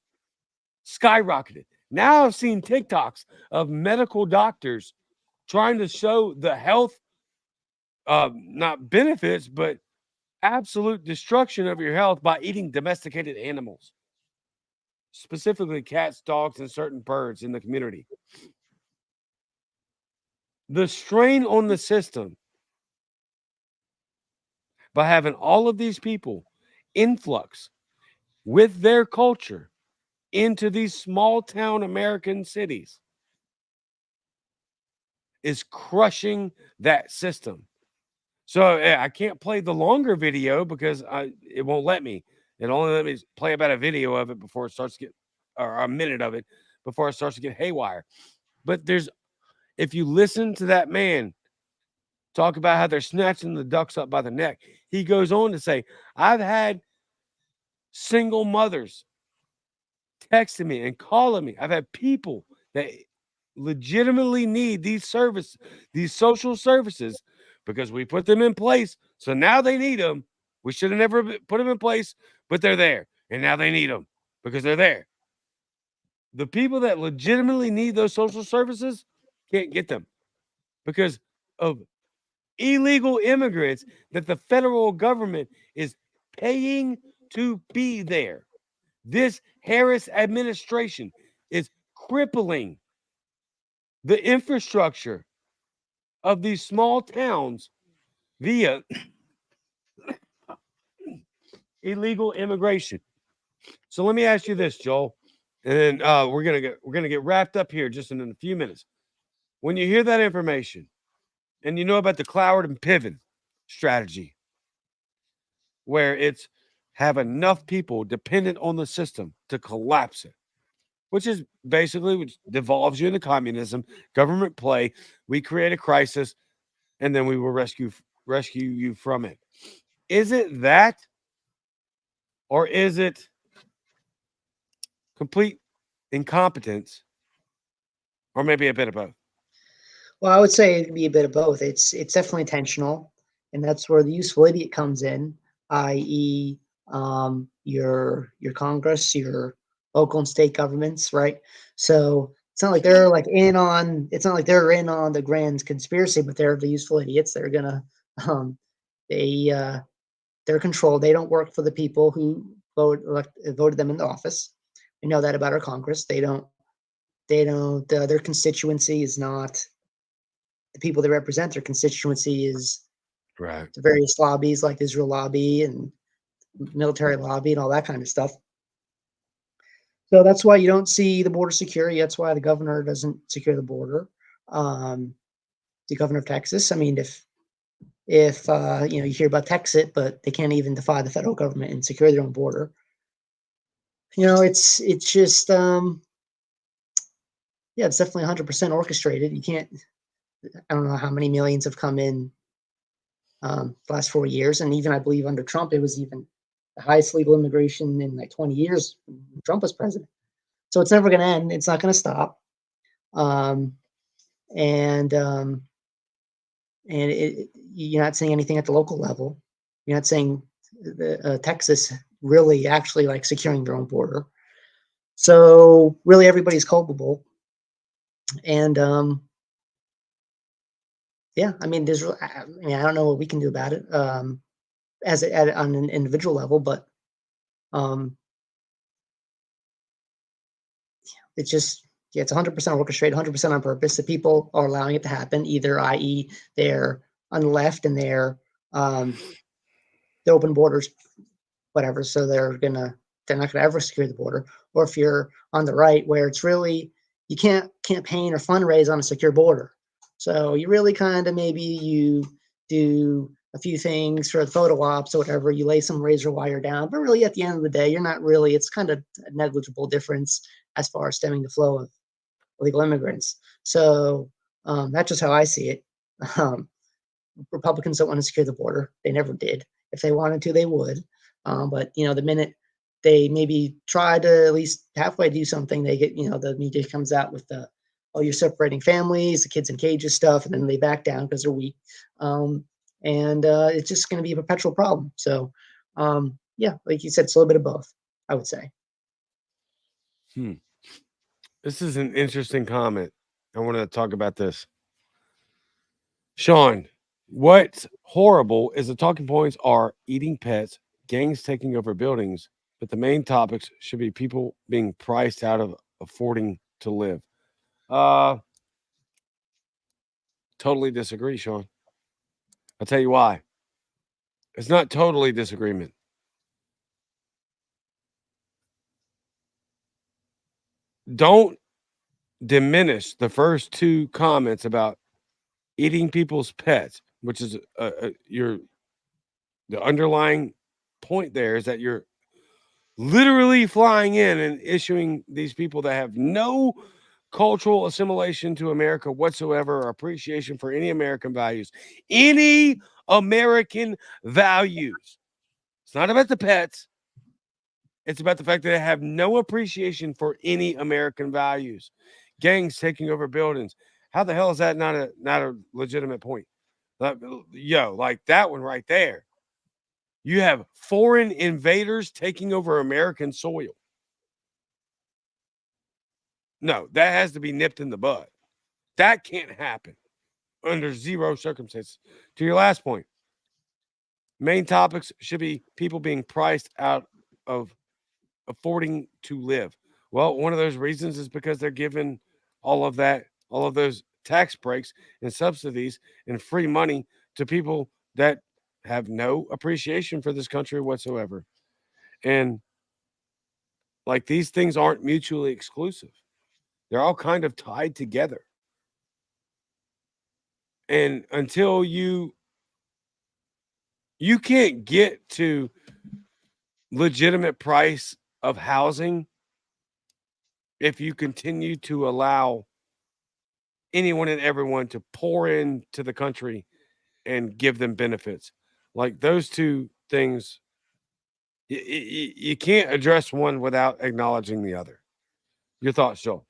Now I've seen TikToks of medical doctors trying to show the health, not benefits, but absolute destruction of your health by eating domesticated animals, specifically cats, dogs, and certain birds in the community. The strain on the system by having all of these people influx with their culture into these small town American cities is crushing that system. So I can't play the longer video because it won't let me. It only let me play about a video of it before it starts to get, or a minute of it before it starts to get haywire. But if you listen to that man talk about how they're snatching the ducks up by the neck, he goes on to say, I've had single mothers texting me and calling me. I've had people that legitimately need these social services, because we put them in place. So now they need them. We should have never put them in place, but they're there. And now they need them because they're there. The people that legitimately need those social services can't get them because of illegal immigrants that the federal government is paying to be there. This Harris administration is crippling the infrastructure of these small towns via illegal immigration. So let me ask you this, Joel, and then we're gonna get wrapped up here just in a few minutes. When you hear that information, and you know about the Cloward and Piven strategy, where it's have enough people dependent on the system to collapse it, which is basically which devolves you into communism, government play. We create a crisis, and then we will rescue you from it. Is it that, or is it complete incompetence, or maybe a bit of both? Well, I would say it'd be a bit of both. It's definitely intentional, and that's where the useful idiot comes in, i.e., your Congress, your local and state governments, right? So it's not like they're like in on. It's not like they're in on the grand conspiracy, but they're the useful idiots. They're gonna they're controlled. They don't work for the people who voted them into office. We know that about our Congress. They don't. Their constituency is not the people they represent. Their constituency is Right. the various lobbies like Israel lobby and military lobby and all that kind of stuff. So that's why you don't see the border security. That's why the governor doesn't secure the border. The governor of Texas. I mean, if you hear about Texas, but they can't even defy the federal government and secure their own border. It's just it's definitely 100% orchestrated. You can't. I don't know how many millions have come in the last 4 years, and even I believe under Trump it was even the highest legal immigration in like 20 years when Trump was president. So it's never going to end. It's not going to stop. and you're not seeing anything at the local level. You're not seeing Texas really actually like securing their own border. So really, everybody's culpable. And yeah, I mean, I mean, I don't know what we can do about it on an individual level, but it's just, yeah, it's 100% orchestrated, 100% on purpose. The people are allowing it to happen, either, i.e., they're on the left and they're open borders, whatever. So they're not gonna ever secure the border. Or if you're on the right, where it's really, you can't campaign or fundraise on a secure border. So you really kind of, maybe you do a few things for the photo ops or whatever. You lay some razor wire down, but really at the end of the day, you're not really. It's kind of a negligible difference as far as stemming the flow of illegal immigrants. So that's just how I see it. Republicans don't want to secure the border. They never did. If they wanted to, they would. But the minute they maybe try to at least halfway do something, they get, the media comes out with the, oh, you're separating families, the kids in cages stuff, and then they back down because they're weak. And it's just going to be a perpetual problem. So, yeah, like you said, it's a little bit of both, I would say. This is an interesting comment. I want to talk about this. Sean, what's horrible is the talking points are eating pets, gangs taking over buildings, but the main topics should be people being priced out of affording to live. Totally disagree, Sean. I'll tell you why. It's not totally disagreement. Don't diminish the first two comments about eating people's pets, which is the underlying point there is that you're literally flying in and issuing these people that have no cultural assimilation to America whatsoever or appreciation for any American values. Any American values. It's not about the pets. It's about the fact that they have no appreciation for any American values. Gangs taking over buildings. How the hell is that not a legitimate point? Like that one right there. You have foreign invaders taking over American soil. No, that has to be nipped in the bud. That can't happen under zero circumstances. To your last point, main topics should be people being priced out of affording to live. Well, one of those reasons is because they're given all of those tax breaks and subsidies and free money to people that have no appreciation for this country whatsoever. And like these things aren't mutually exclusive. They're all kind of tied together. And until you can't get to legitimate price of housing if you continue to allow anyone and everyone to pour into the country and give them benefits. Like those two things, you can't address one without acknowledging the other. Your thoughts, Joel?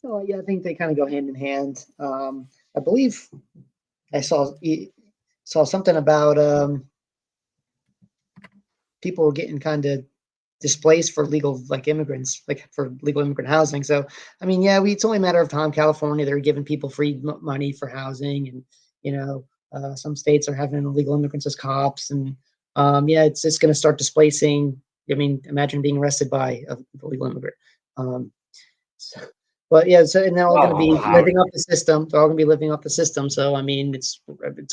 Oh, yeah, I think they kind of go hand in hand. I believe I saw something about people were getting kind of displaced for legal, like immigrants, like for legal immigrant housing. So, I mean, yeah, it's only a matter of time. California, they're giving people free money for housing, and some states are having illegal immigrants as cops, and yeah, it's just going to start displacing. I mean, imagine being arrested by a illegal immigrant. But yeah, so and they're all going to be living off the system. They're all going to be living off the system. So I mean, it's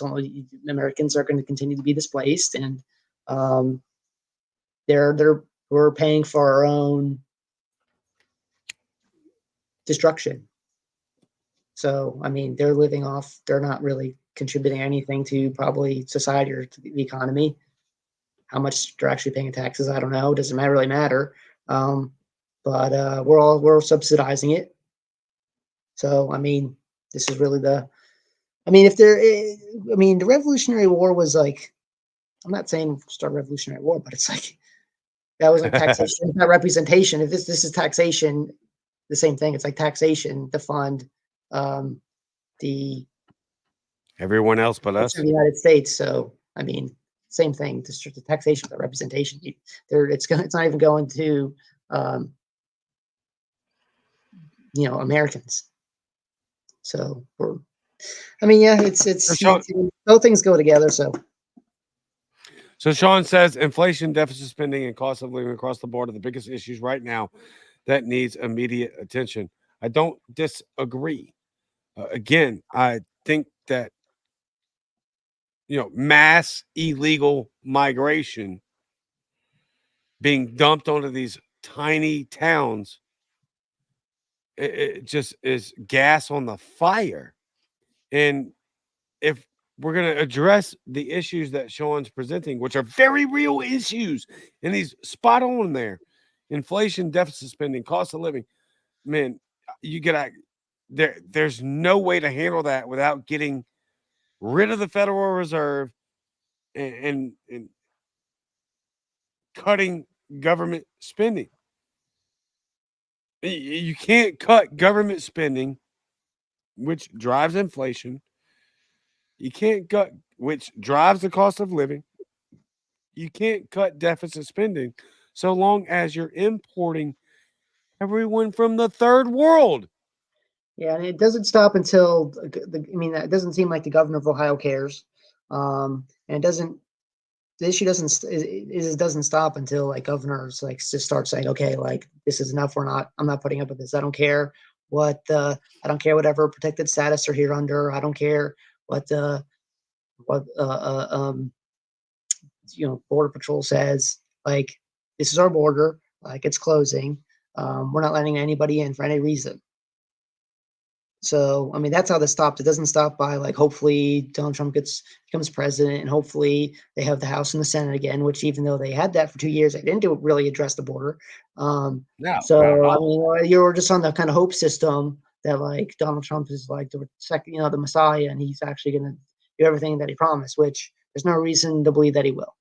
only Americans are going to continue to be displaced, and we're paying for our own destruction. So I mean, they're living off. They're not really contributing anything to probably society or to the economy. How much they're actually paying in taxes, I don't know. It doesn't really matter. But we're subsidizing it. So, I mean, this is really the Revolutionary War was like, I'm not saying start Revolutionary War, but it's like, that was like taxation, not representation. If this is taxation, the same thing. It's like taxation to fund the Everyone else but us. in the United States. So I mean, same thing. Just the taxation, the representation. It's not even going to Americans. So I mean, yeah, both things go together. So Sean says inflation, deficit spending, and cost of living across the board are the biggest issues right now that needs immediate attention. I don't disagree. Again, I think that mass illegal migration being dumped onto these tiny towns, it just is gas on the fire. And if we're going to address the issues that Sean's presenting, which are very real issues, and he's spot on there, inflation, deficit spending, cost of living, man, you get there's no way to handle that without getting rid of the Federal Reserve and cutting government spending. You can't cut government spending, which drives inflation. You can't cut, which drives the cost of living. You can't cut deficit spending so long as you're importing everyone from the third world. yeah, and it doesn't stop until it doesn't seem like the governor of Ohio cares, and it doesn't. The issue doesn't stop until like governors like just start saying, okay, like this is enough. I'm not putting up with this. I don't care whatever protected status they're here under. I don't care what Border Patrol says. Like, this is our border. Like, it's closing. We're not letting anybody in for any reason. So, I mean, that's how this stopped. It doesn't stop by like, hopefully Donald Trump becomes president, and hopefully they have the House and the Senate again, which even though they had that for 2 years, they didn't really address the border. No, so, not I mean, you're just on the kind of hope system that like Donald Trump is like the second, the Messiah, and he's actually going to do everything that he promised, which there's no reason to believe that he will.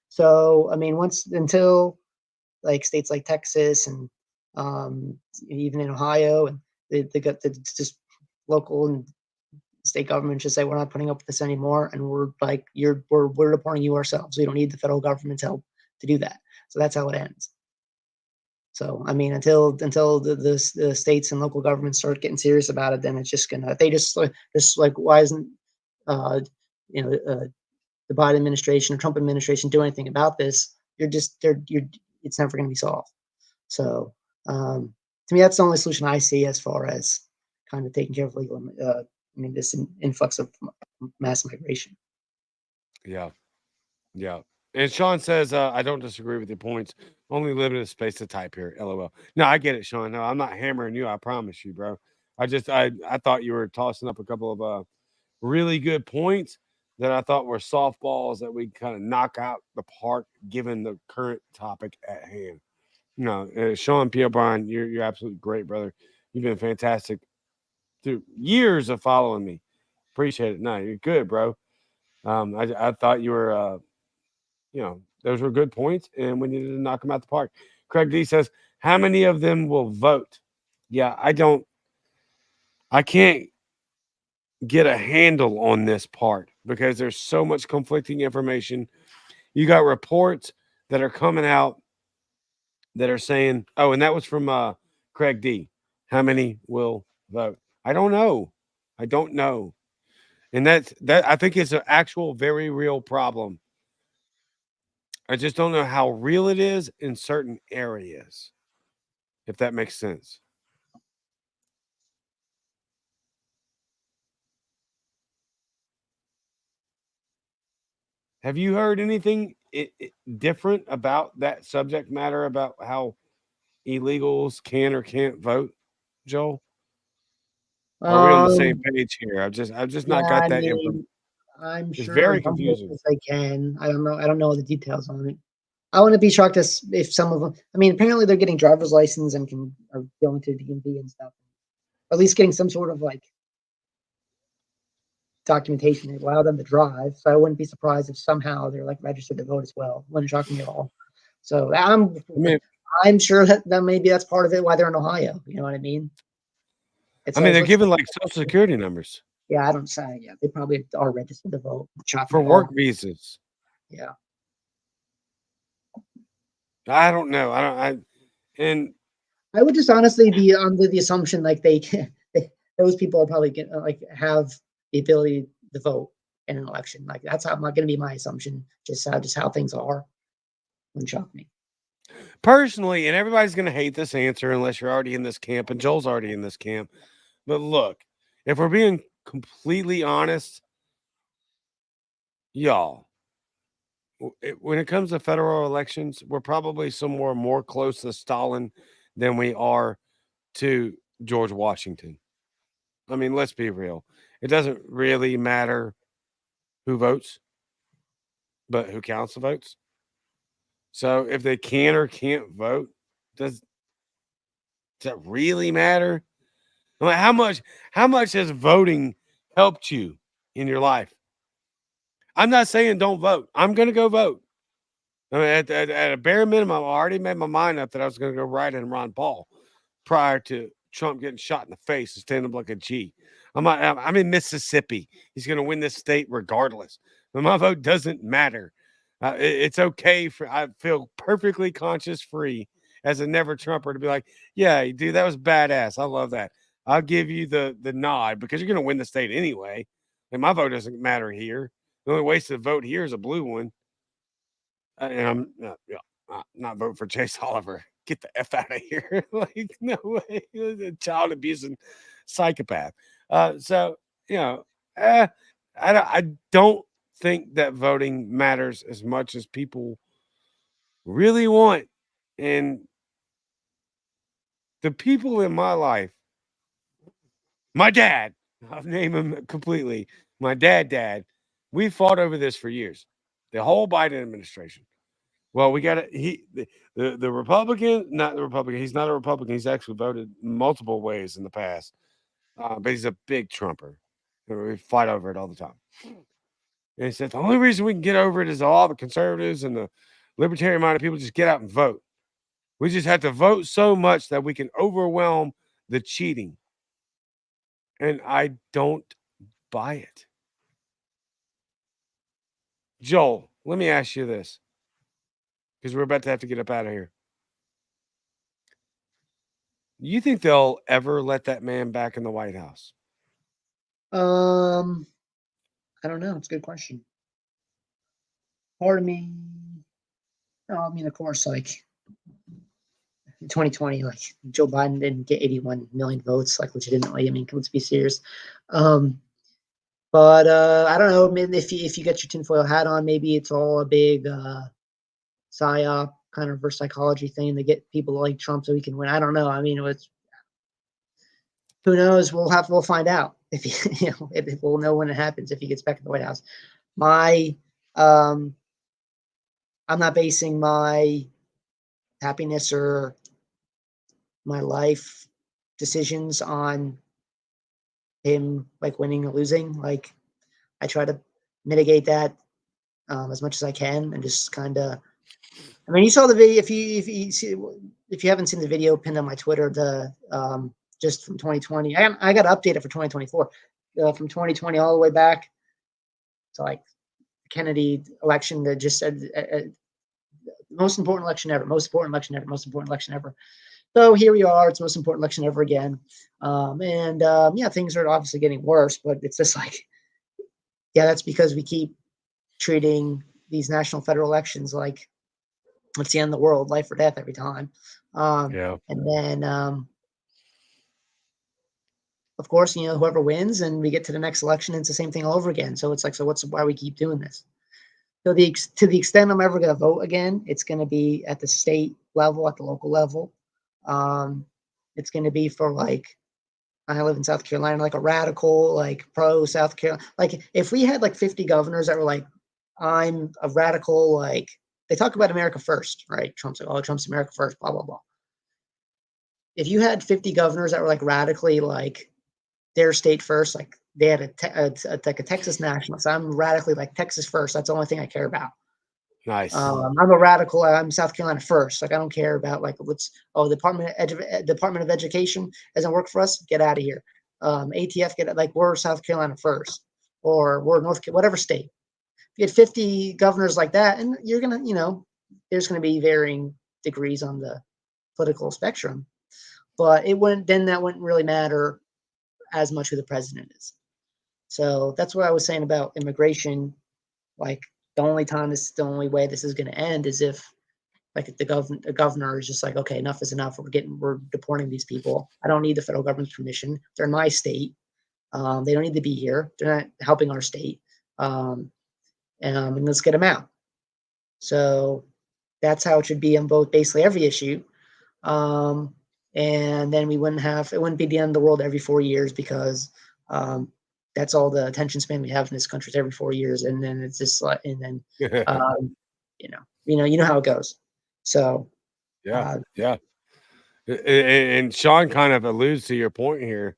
So, I mean, until like states like Texas and even in Ohio, and they got just local and state government just say, we're not putting up with this anymore, and we're like, we're deporting you ourselves. We don't need the federal government's help to do that. So that's how it ends. So, I mean, until the states and local governments start getting serious about it, then it's just gonna, they just like, why isn't the Biden administration or Trump administration do anything about this? It's never going to be solved. So, to me, that's the only solution I see as far as kind of taking care of legal, this influx of mass migration. Yeah. Yeah. And Sean says, I don't disagree with your points. Only limited space to type here. LOL. No, I get it, Sean. No, I'm not hammering you. I promise you, bro. I thought you were tossing up a couple of really good points that I thought were softballs that we kind of knock out the park given the current topic at hand. No, Sean P. O'Brien, you're absolutely great, brother. You've been fantastic through years of following me. Appreciate it. No, you're good, bro. I thought you were, those were good points, and we needed to knock them out the park. Craig D says, how many of them will vote? Yeah, I can't get a handle on this part because there's so much conflicting information. You got reports that are coming out that are saying, oh, and that was from Craig D. How many will vote? I don't know. And that I think is an actual very real problem. I just don't know how real it is in certain areas, if that makes sense. Have you heard anything different about that subject matter about how illegals can or can't vote, Joel? Are we on the same page here? I've just not got that info. I'm It's sure very as much confusing. as they can. I don't know. I don't know the details on it. I wouldn't be shocked if some of them. I mean, apparently they're getting driver's license and are going to DMV and stuff. Or at least getting some sort of like documentation that allow them to drive. So I wouldn't be surprised if somehow they're like registered to vote as well. Wouldn't shock me at all. So I'm sure that maybe that's part of it why they're in Ohio. You know what I mean? They're given like social security numbers. Yeah, I don't say. Yeah, they probably are registered to vote. for work visas. Yeah. I don't know. And I would just honestly be under the assumption like those people are probably like have the ability to vote in an election. Like that's how going to be my assumption. Just how things are. Wouldn't shock me. personally, and everybody's going to hate this answer unless you're already in this camp, and Joel's already in this camp. But look, if we're being completely honest, y'all, when it comes to federal elections, we're probably somewhere more close to Stalin than we are to George Washington. I mean, let's be real. It doesn't really matter who votes, but who counts the votes. So if they can or can't vote, does that really matter? I mean, how much has voting helped you in your life? I'm not saying don't vote. I'm going to go vote. I mean, at a bare minimum, I already made my mind up that I was going to go write in Ron Paul prior to Trump getting shot in the face and standing up like a G. I'm in Mississippi. He's going to win this state regardless. But my vote doesn't matter. It's okay I feel perfectly conscious free as a never Trumper to be like, yeah, dude, that was badass. I love that. I'll give you the nod because you're going to win the state anyway. And my vote doesn't matter here. The only wasted vote here is a blue one. And I'm not voting for Chase Oliver. Get the F out of here. Like, no way. He's a child abusing psychopath. So, I don't think that voting matters as much as people really want. And the people in my life, my dad, I'll name him completely. My dad, we fought over this for years. The whole Biden administration. Well, we got the Republican, not the Republican. He's not a Republican. He's actually voted multiple ways in the past, but he's a big Trumper. We fight over it all the time. And he said the only reason we can get over it is all the conservatives and the libertarian-minded people just get out and vote. We just have to vote so much that we can overwhelm the cheating. And I don't buy it. Joel, let me ask you this, because we're about to have to get up out of here. You think they'll ever let that man back in the White House? I don't know. It's a good question. Part of me, no, I mean, of course, like in 2020, like Joe Biden didn't get 81 million votes, like legitimately. I mean, let's be serious. But I don't know. I mean, if you get your tinfoil hat on, maybe it's all a big psyop kind of reverse psychology thing to get people like Trump so he can win. I don't know. I mean, who knows? We'll find out if if we'll know when it happens if he gets back in the White House. I'm not basing my happiness or my life decisions on him like winning or losing. Like I try to mitigate that as much as I can and just kind of. I mean, you saw the video. If you haven't seen the video pinned on my Twitter, the just from 2020, I got to update it for 2024. From 2020 all the way back to like the Kennedy election that just said most important election ever, most important election ever, most important election ever. So here we are. It's the most important election ever again. Yeah, things are obviously getting worse, but it's just like, yeah, that's because we keep treating these national federal elections like it's the end of the world, life or death every time. Yeah. And then, of course, whoever wins and we get to the next election, it's the same thing all over again. So it's like, why we keep doing this? So to the extent I'm ever going to vote again, it's going to be at the state level, at the local level. It's going to be for like, I live in South Carolina, like a radical, like pro South Carolina. Like if we had like 50 governors that were like, I'm a radical, like they talk about America first, right? Trump's like, oh, Trump's America first, blah, blah, blah. If you had 50 governors that were like radically like their state first, like they had like a Texas national. So I'm radically like Texas first. That's the only thing I care about. Nice. I'm a radical. I'm South Carolina first. Like I don't care about like Department of Education doesn't work for us. Get out of here. ATF get it, like we're South Carolina first, or we're whatever state. If you had 50 governors like that, and you're gonna, there's gonna be varying degrees on the political spectrum, but that wouldn't really matter as much who the president is. So that's what I was saying about immigration. Like the only way this is going to end is if like the governor is just like, okay, enough is enough. We're deporting these people. I don't need the federal government's permission. They're in my state. They don't need to be here. They're not helping our state. And let's get them out. So that's how it should be on basically every issue. And then it wouldn't be the end of the world every 4 years, because that's all the attention span we have in this country is every 4 years. And then it's just like, and then, you know how it goes. So, yeah. And Sean kind of alludes to your point here.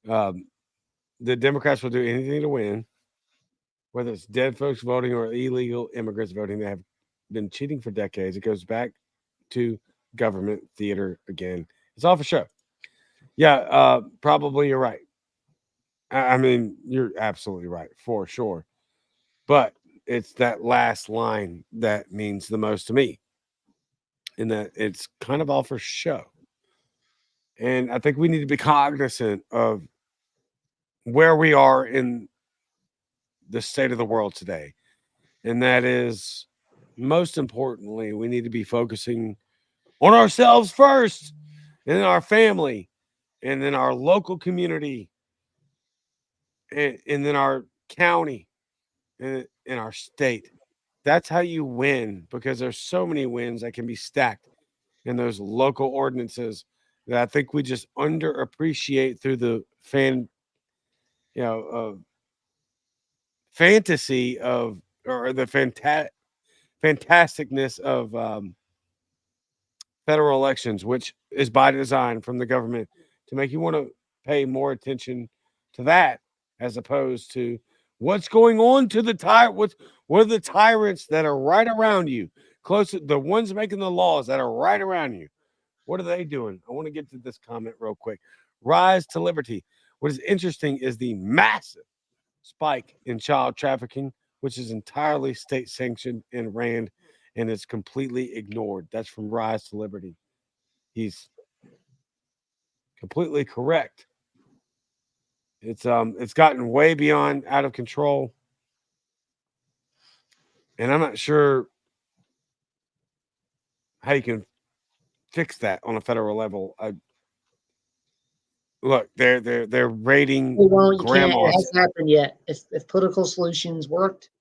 The Democrats will do anything to win, whether it's dead folks voting or illegal immigrants voting. They have been cheating for decades. It goes back to government theater again. It's all for show. Yeah, probably you're right. I mean, you're absolutely right, for sure. But it's that last line that means the most to me, in that it's kind of all for show. And I think we need to be cognizant of where we are in the state of the world today. And that is, most importantly, we need to be focusing on ourselves first, and then our family, and then our local community, and then our county, and our state. That's how you win, because there's so many wins that can be stacked in those local ordinances that I think we just underappreciate through the fantasy of, or the fantasticness of federal elections, which is by design from the government to make you want to pay more attention to that, as opposed to what's going on to what are the tyrants that are right around you, the ones making the laws that are right around you. What are they doing? I want to get to this comment real quick. Rise to liberty. What is interesting is the massive spike in child trafficking, which is entirely state sanctioned and ran, and it's completely ignored. That's from Rise to Liberty. He's completely correct. It's gotten way beyond out of control, and I'm not sure how you can fix that on a federal level. Look, they're raiding you can't. It grandmas. hasn't happened yet. If political solutions worked,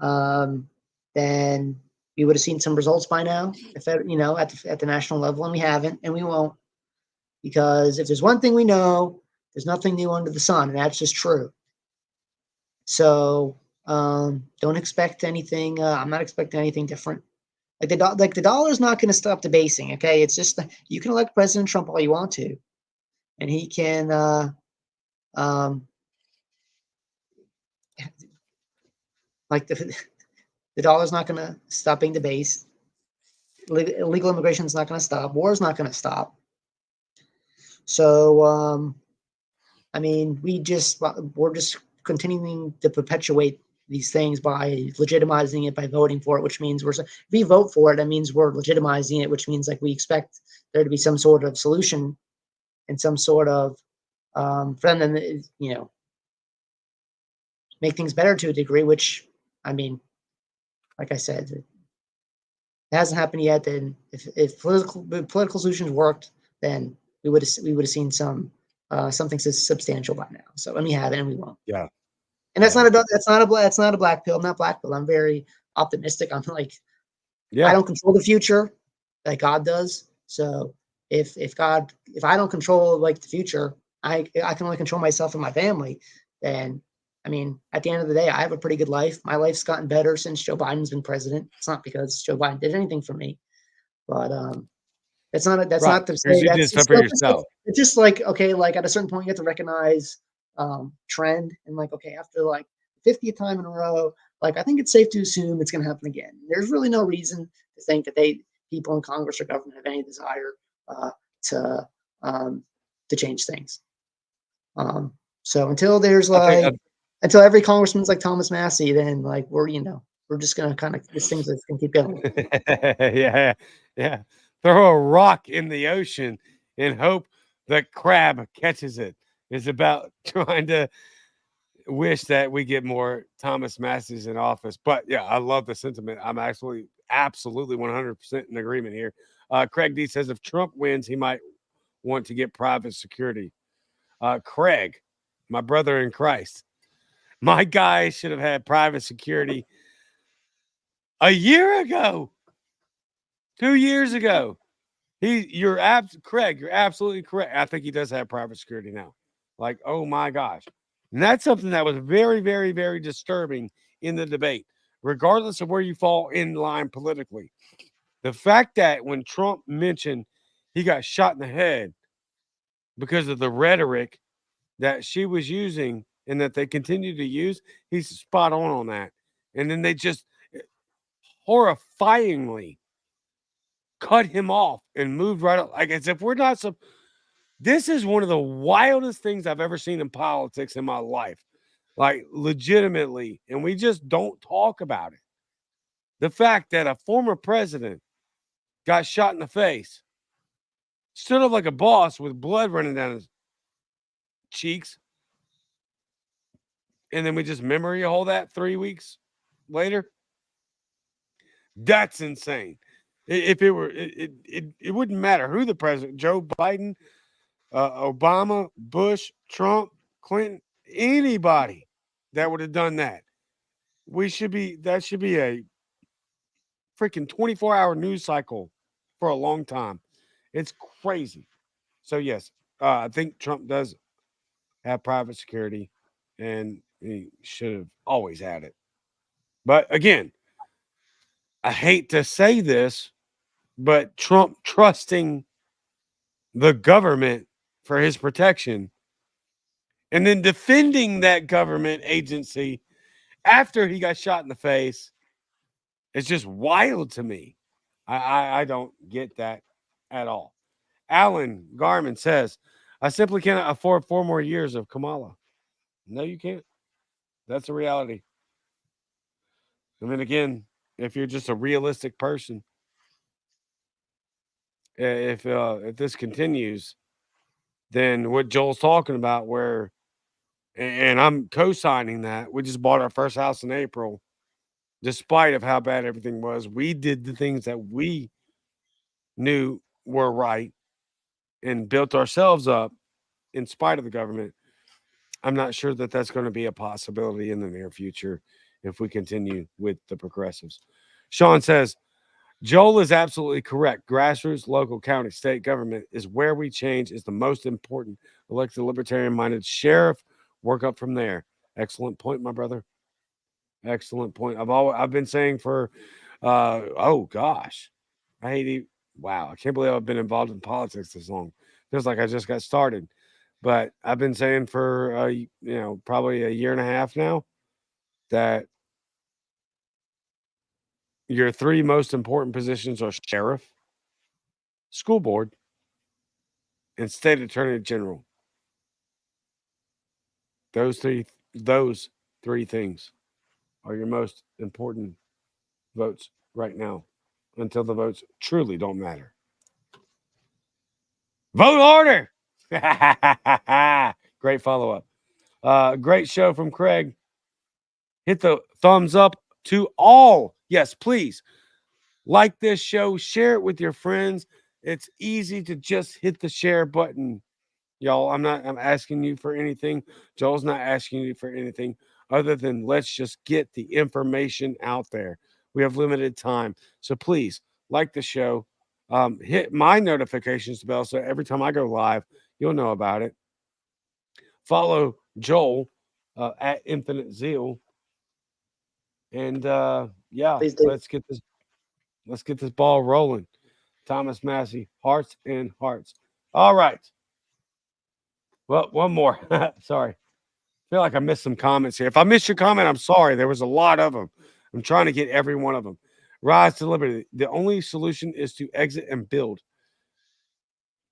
then we would have seen some results by now. If at the national level, and we haven't, and we won't, because if there's one thing we know, there's nothing new under the sun, and that's just true. So don't expect anything. I'm not expecting anything different. Like the dollar's not going to stop debasing. Okay, it's just you can elect President Trump all you want to, and he can like the dollar's not going to stop being debased. Illegal immigration is not going to stop. War is not going to stop. So I mean, we're just continuing to perpetuate these things by legitimizing it, by voting for it, which means if we vote for it, that means we're legitimizing it, which means like we expect there to be some sort of solution and some sort of for them to, make things better to a degree, which, I mean, like I said, it hasn't happened yet. Then if political solutions worked, then we would have seen something substantial by now. So, and we haven't, and we won't. Yeah. And that's not a black pill. I'm not black pill. I'm very optimistic. I'm like, I don't control the future, like God does. So if I don't control like the future, I can only control myself and my family. Then, I mean, at the end of the day, I have a pretty good life. My life's gotten better since Joe Biden's been president. It's not because Joe Biden did anything for me, but that's not to say that's for yourself. It's just like, okay, like at a certain point you have to recognize trend, and like, okay, after like 50th time in a row, like I think it's safe to assume it's going to happen again. There's really no reason to think that people in Congress or government have any desire to change things. So until there's until every congressman's like Thomas Massey, then like we're just gonna kind of this thing's just gonna keep going. Yeah. Throw a rock in the ocean and hope the crab catches it. It's about trying to wish that we get more Thomas Masseys in office. But yeah, I love the sentiment. I'm absolutely 100% in agreement here. Craig D says if Trump wins, he might want to get private security. Craig, my brother in Christ, my guy should have had private security a year ago, 2 years ago. Craig, you're absolutely correct. I think he does have private security now. Like, oh my gosh. And that's something that was very, very, very disturbing in the debate, regardless of where you fall in line politically. The fact that when Trump mentioned he got shot in the head because of the rhetoric that she was using and that they continue to use, he's spot on that. And then they just horrifyingly cut him off and moved right up, like as if we're not some. This is one of the wildest things I've ever seen in politics in my life, like legitimately, and we just don't talk about it. The fact that a former president got shot in the face, stood up like a boss with blood running down his cheeks, and then we just memory hole that 3 weeks later. That's insane. If it were, it wouldn't matter who the president, Joe Biden, Obama, Bush, Trump, Clinton, anybody that would have done that. That should be a freaking 24-hour news cycle for a long time. It's crazy. So yes, I think Trump does have private security, and he should have always had it. But again, I hate to say this, but Trump trusting the government for his protection and then defending that government agency after he got shot in the face, it's just wild to me. I don't get that at all. Alan Garman says, I simply cannot afford 4 more years of Kamala. No, you can't. That's a reality. And then again, if you're just a realistic person, if this continues, then what Joel's talking about, where, and I'm co-signing that, we just bought our first house in April, despite of how bad everything was. We did the things that we knew were right and built ourselves up in spite of the government. I'm not sure that that's going to be a possibility in the near future if we continue with the progressives. Sean says, Joel is absolutely correct. Grassroots, local, county, state government is where we change is the most important. Elect the libertarian-minded sheriff, work up from there. Excellent point, my brother. Excellent point. I've been saying for oh gosh. I hate it. Wow, I can't believe I've been involved in politics this long. Feels like I just got started. But I've been saying for probably a year and a half now that your 3 most important positions are sheriff, school board, and state attorney general. Those three things are your most important votes right now until the votes truly don't matter. Vote order. Great follow-up. Great show from Craig. Hit the thumbs up to all. Yes, please. Like this show. Share it with your friends. It's easy to just hit the share button. Y'all, I'm asking you for anything. Joel's not asking you for anything other than let's just get the information out there. We have limited time. So please like the show. Hit my notifications bell so every time I go live, you'll know about it. Follow Joel at Infinite Zeal. And let's get this ball rolling. Thomas Massey, hearts and hearts. All right. Well, one more. Sorry. I feel like I missed some comments here. If I missed your comment, I'm sorry. There was a lot of them. I'm trying to get every one of them. Rise to liberty. The only solution is to exit and build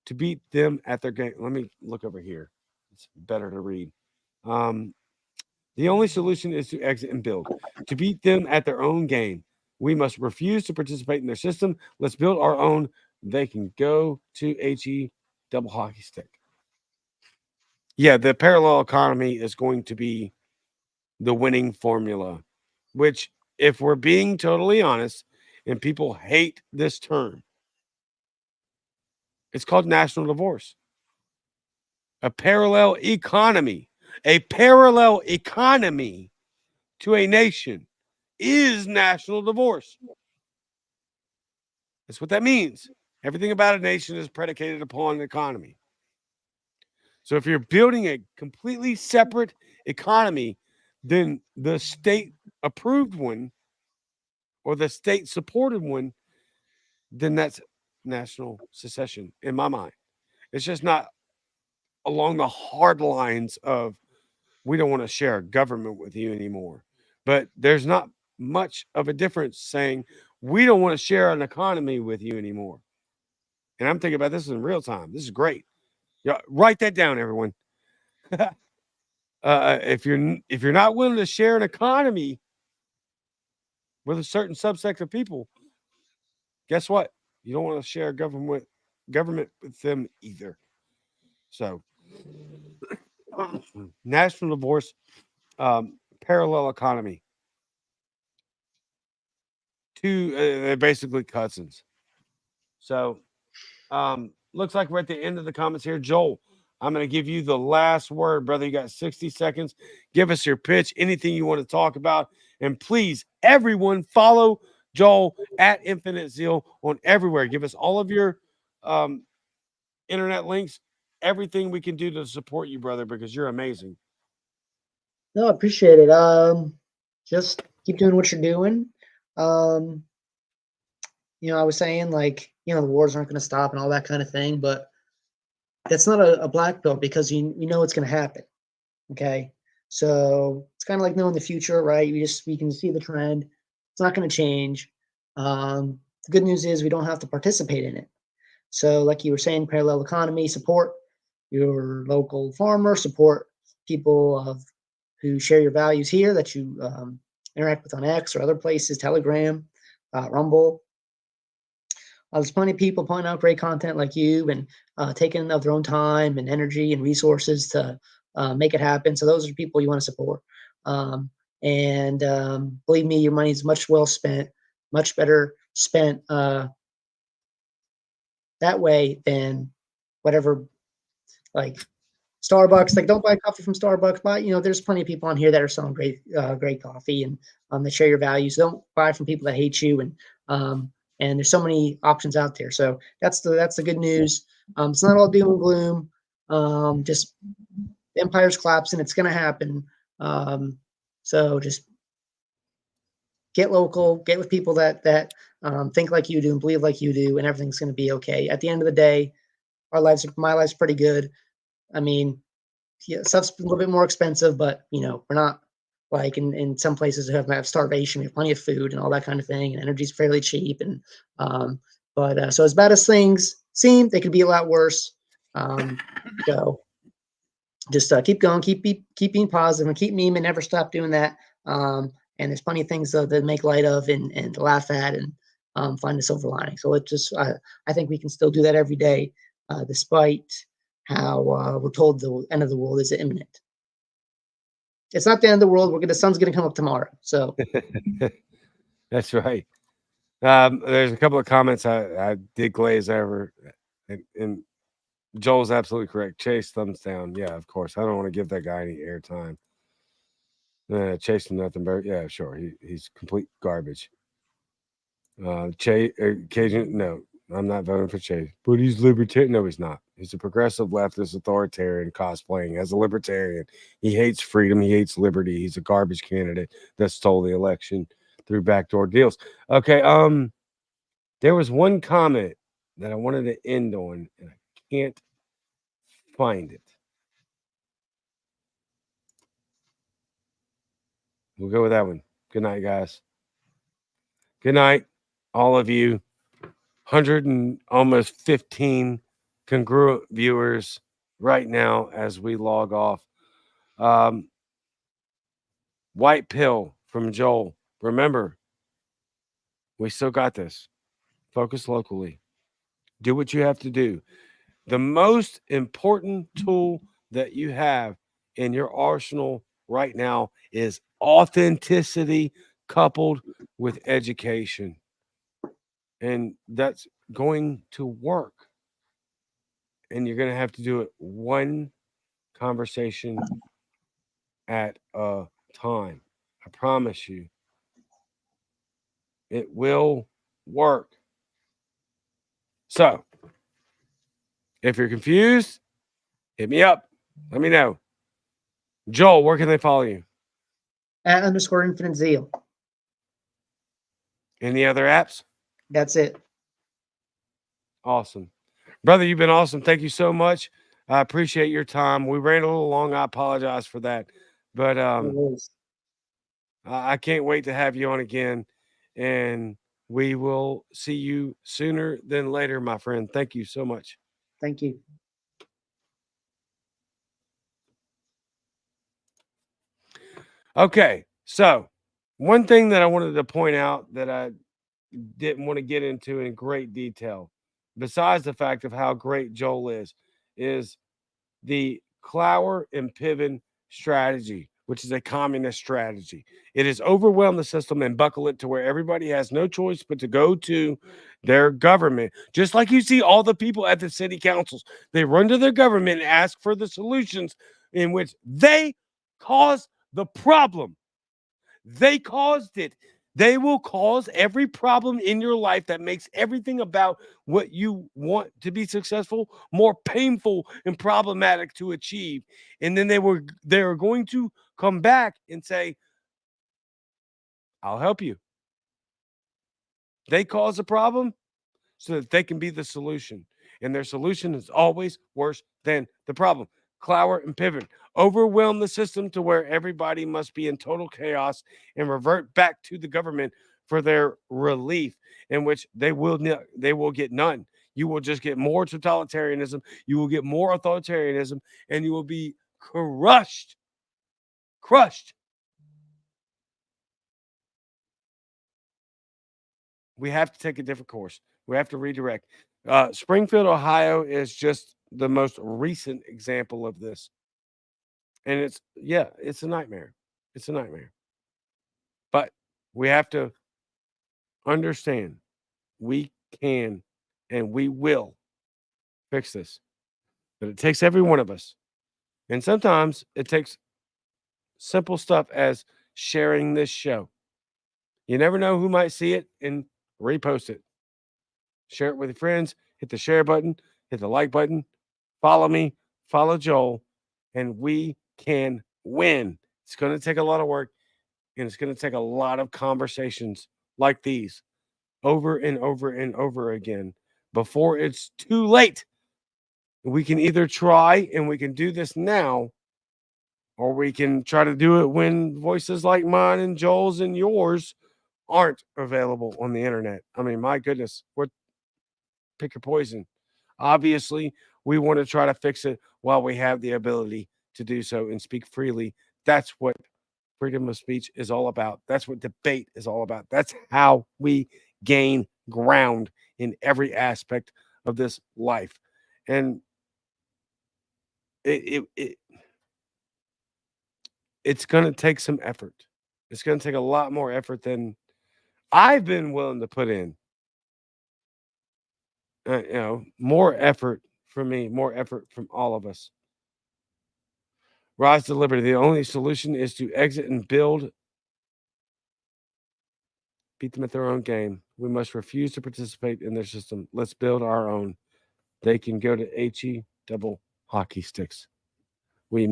to beat them at their game. Let me look over here. It's better to read. The only solution is to exit and build. To beat them at their own game, we must refuse to participate in their system. Let's build our own. They can go to HE double hockey stick. Yeah, the parallel economy is going to be the winning formula, which, if we're being totally honest, and people hate this term, it's called national divorce. A parallel economy. A parallel economy to a nation is national divorce. That's what that means. Everything about a nation is predicated upon the economy. So if you're building a completely separate economy than the state approved one or the state supported one, then that's national secession in my mind. It's just not along the hard lines of we don't want to share government with you anymore. But there's not much of a difference saying we don't want to share an economy with you anymore. And I'm thinking about this in real time. This is great. Yeah, write that down, everyone. If you're not willing to share an economy with a certain subsect of people, guess what? You don't want to share government with them either. So, national divorce, parallel economy. They're basically cousins. So, looks like we're at the end of the comments here. Joel, I'm going to give you the last word, brother. You got 60 seconds. Give us your pitch, anything you want to talk about. And please, everyone, follow Joel at Infinite Zeal on everywhere. Give us all of your internet links, everything we can do to support you, brother, because you're amazing. No, I appreciate it. Just keep doing what you're doing. I was saying, like, the wars aren't going to stop and all that kind of thing, but that's not a black belt because you know it's going to happen. Okay. So it's kind of like knowing the future, right? We can see the trend. It's not going to change. The good news is we don't have to participate in it. So like you were saying, parallel economy, support your local farmer, support people who share your values here that you interact with on X or other places, Telegram, Rumble. There's plenty of people putting out great content like you and taking of their own time and energy and resources to make it happen. So those are people you want to support. And believe me, your money is much well spent, much better spent that way than whatever, like Starbucks. Like, don't buy coffee from Starbucks. Buy, there's plenty of people on here that are selling great coffee and that share your values. Don't buy from people that hate you and there's so many options out there. So that's the good news. It's not all doom and gloom. Just the empire's collapsing. It's going to happen. So just get local, get with people that think like you do and believe like you do, and everything's going to be okay. At the end of the day, my life's pretty good. I mean, yeah, stuff's a little bit more expensive, but we're not like in some places who have starvation. We have plenty of food and all that kind of thing, and energy's fairly cheap. And but so as bad as things seem, they could be a lot worse. So just keep going, keep being positive, and keep memeing. Never stop doing that. And there's plenty of things to make light of and to laugh at and find the silver lining. So I think we can still do that every day, despite how we're told the end of the world is imminent. It's not the end of the world. The sun's going to come up tomorrow. So That's right. There's a couple of comments I did glaze over, and Joel's absolutely correct. Chase, thumbs down. Yeah, of course. I don't want to give that guy any airtime. Chase nothing but yeah, sure. He's complete garbage. Cajun, no, I'm not voting for Chase, but he's libertarian. No, he's not. He's a progressive leftist authoritarian cosplaying as a libertarian. He hates freedom. He hates liberty. He's a garbage candidate that stole the election through backdoor deals. Okay. There was one comment that I wanted to end on, and I can't find it. We'll go with that one. Good night, guys. Good night, all of you. 100 and almost 15 congruent viewers. right now as we log off. White pill from Joel. Remember, we still got this. Focus locally. Do what you have to do. The most important tool that you have in your arsenal right now is authenticity coupled with education. And that's going to work. And you're going to have to do it one conversation at a time. I promise you, it will work. So, if you're confused, hit me up. Let me know. Joel, where can they follow you? @_infinite zeal. Any other apps? That's it. Awesome. Brother, you've been awesome. Thank you so much. I appreciate your time. We ran a little long. I apologize for that. But No worries. I can't wait to have you on again. And we will see you sooner than later, my friend. Thank you so much. Thank you. Okay. So, one thing that I wanted to point out that I didn't want to get into in great detail, besides the fact of how great Joel is the Clower and Piven strategy, which is a communist strategy. It has overwhelmed the system and buckle it to where everybody has no choice but to go to their government. Just like you see all the people at the city councils, they run to their government and ask for the solutions in which they cause the problem. They caused it. They will cause every problem in your life that makes everything about what you want to be successful more painful and problematic to achieve. And then they are going to come back and say, I'll help you. They cause a problem so that they can be the solution. And their solution is always worse than the problem. Clower and Piven overwhelm the system to where everybody must be in total chaos and revert back to the government for their relief, in which they will get none. You will just get more totalitarianism, you will get more authoritarianism, and you will be crushed. Crushed. We have to take a different course. We have to redirect. Springfield, Ohio is just the most recent example of this. And it's a nightmare. It's a nightmare. But we have to understand we can and we will fix this. But it takes every one of us. And sometimes it takes simple stuff as sharing this show. You never know who might see it and repost it. Share it with your friends, hit the share button, hit the like button, follow me, follow Joel, and we can win. It's going to take a lot of work, and it's going to take a lot of conversations like these over and over and over again before it's too late. We can either try and we can do this now, or we can try to do it when voices like mine and Joel's and yours aren't available on the internet. I mean, my goodness, pick your poison. Obviously, we want to try to fix it while we have the ability to do so and speak freely. That's what freedom of speech is all about. That's what debate is all about. That's how we gain ground in every aspect of this life. And it's going to take some effort. It's going to take a lot more effort than I've been willing to put in. More effort from me, more effort from all of us. Rise to liberty. The only solution is to exit and build. Beat them at their own game. We must refuse to participate in their system. Let's build our own. They can go to HE double hockey sticks. We have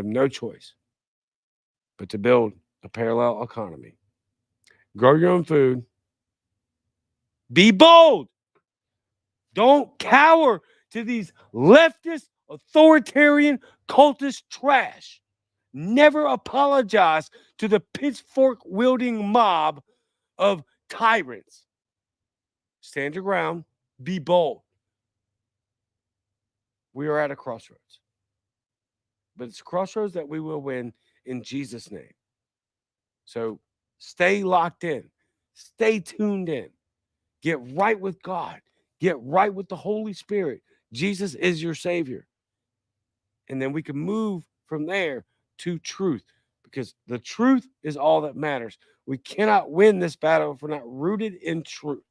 no choice but to build a parallel economy. Grow your own food. Be bold. Don't cower to these leftist, authoritarian, cultist trash. Never apologize to the pitchfork wielding mob of tyrants. Stand your ground. Be bold. We are at a crossroads. But it's a crossroads that we will win in Jesus' name. So stay locked in. Stay tuned in. Get right with God. Get right with the Holy Spirit. Jesus is your Savior. And then we can move from there to truth, because the truth is all that matters. We cannot win this battle if we're not rooted in truth.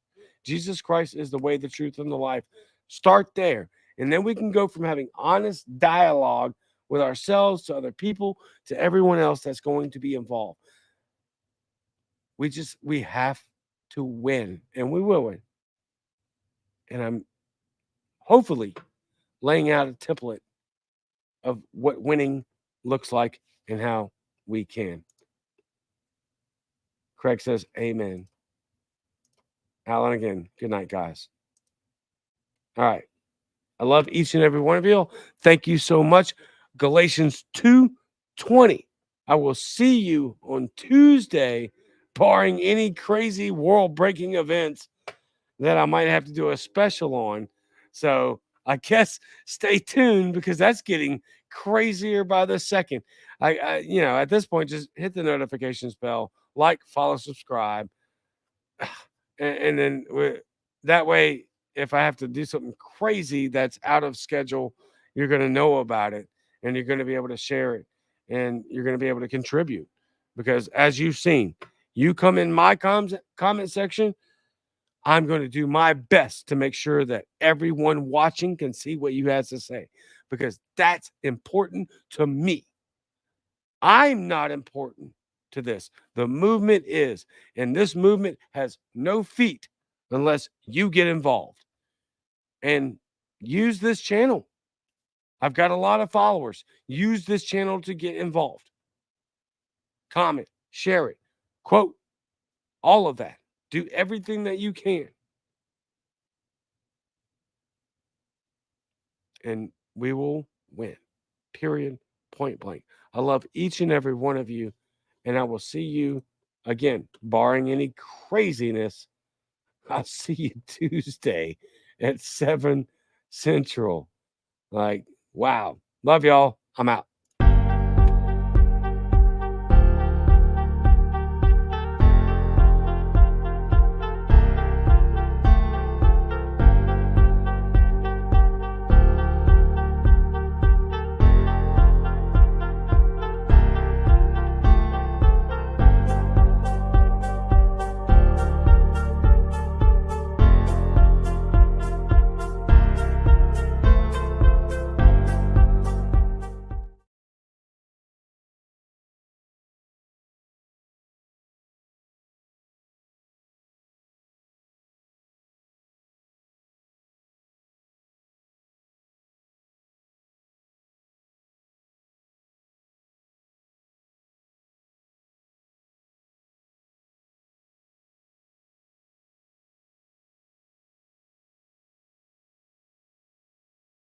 Jesus Christ is the way, the truth, and the life. Start there. And then we can go from having honest dialogue with ourselves to other people to everyone else that's going to be involved. We have to win, and we will win. And I'm hopefully laying out a template of what winning looks like and how we can. Craig says, amen. Alan again, good night, guys. All right. I love each and every one of you. Thank you so much. Galatians 2:20. I will see you on Tuesday, barring any crazy world-breaking events that I might have to do a special on. So I guess stay tuned, because that's getting crazier by the second. I at this point, just hit the notifications bell, like, follow, subscribe, and then that way, if I have to do something crazy that's out of schedule, you're going to know about it, and you're going to be able to share it, and you're going to be able to contribute. Because as you've seen, you come in my comment section, I'm going to do my best to make sure that everyone watching can see what you have to say, because that's important to me. I'm not important to this. The movement is, and this movement has no feet unless you get involved. And use this channel. I've got a lot of followers. Use this channel to get involved. Comment, share it, quote, all of that. Do everything that you can. And we will win. Period. Point blank. I love each and every one of you. And I will see you again, barring any craziness. I'll see you Tuesday at 7 Central. Like, wow. Love y'all. I'm out.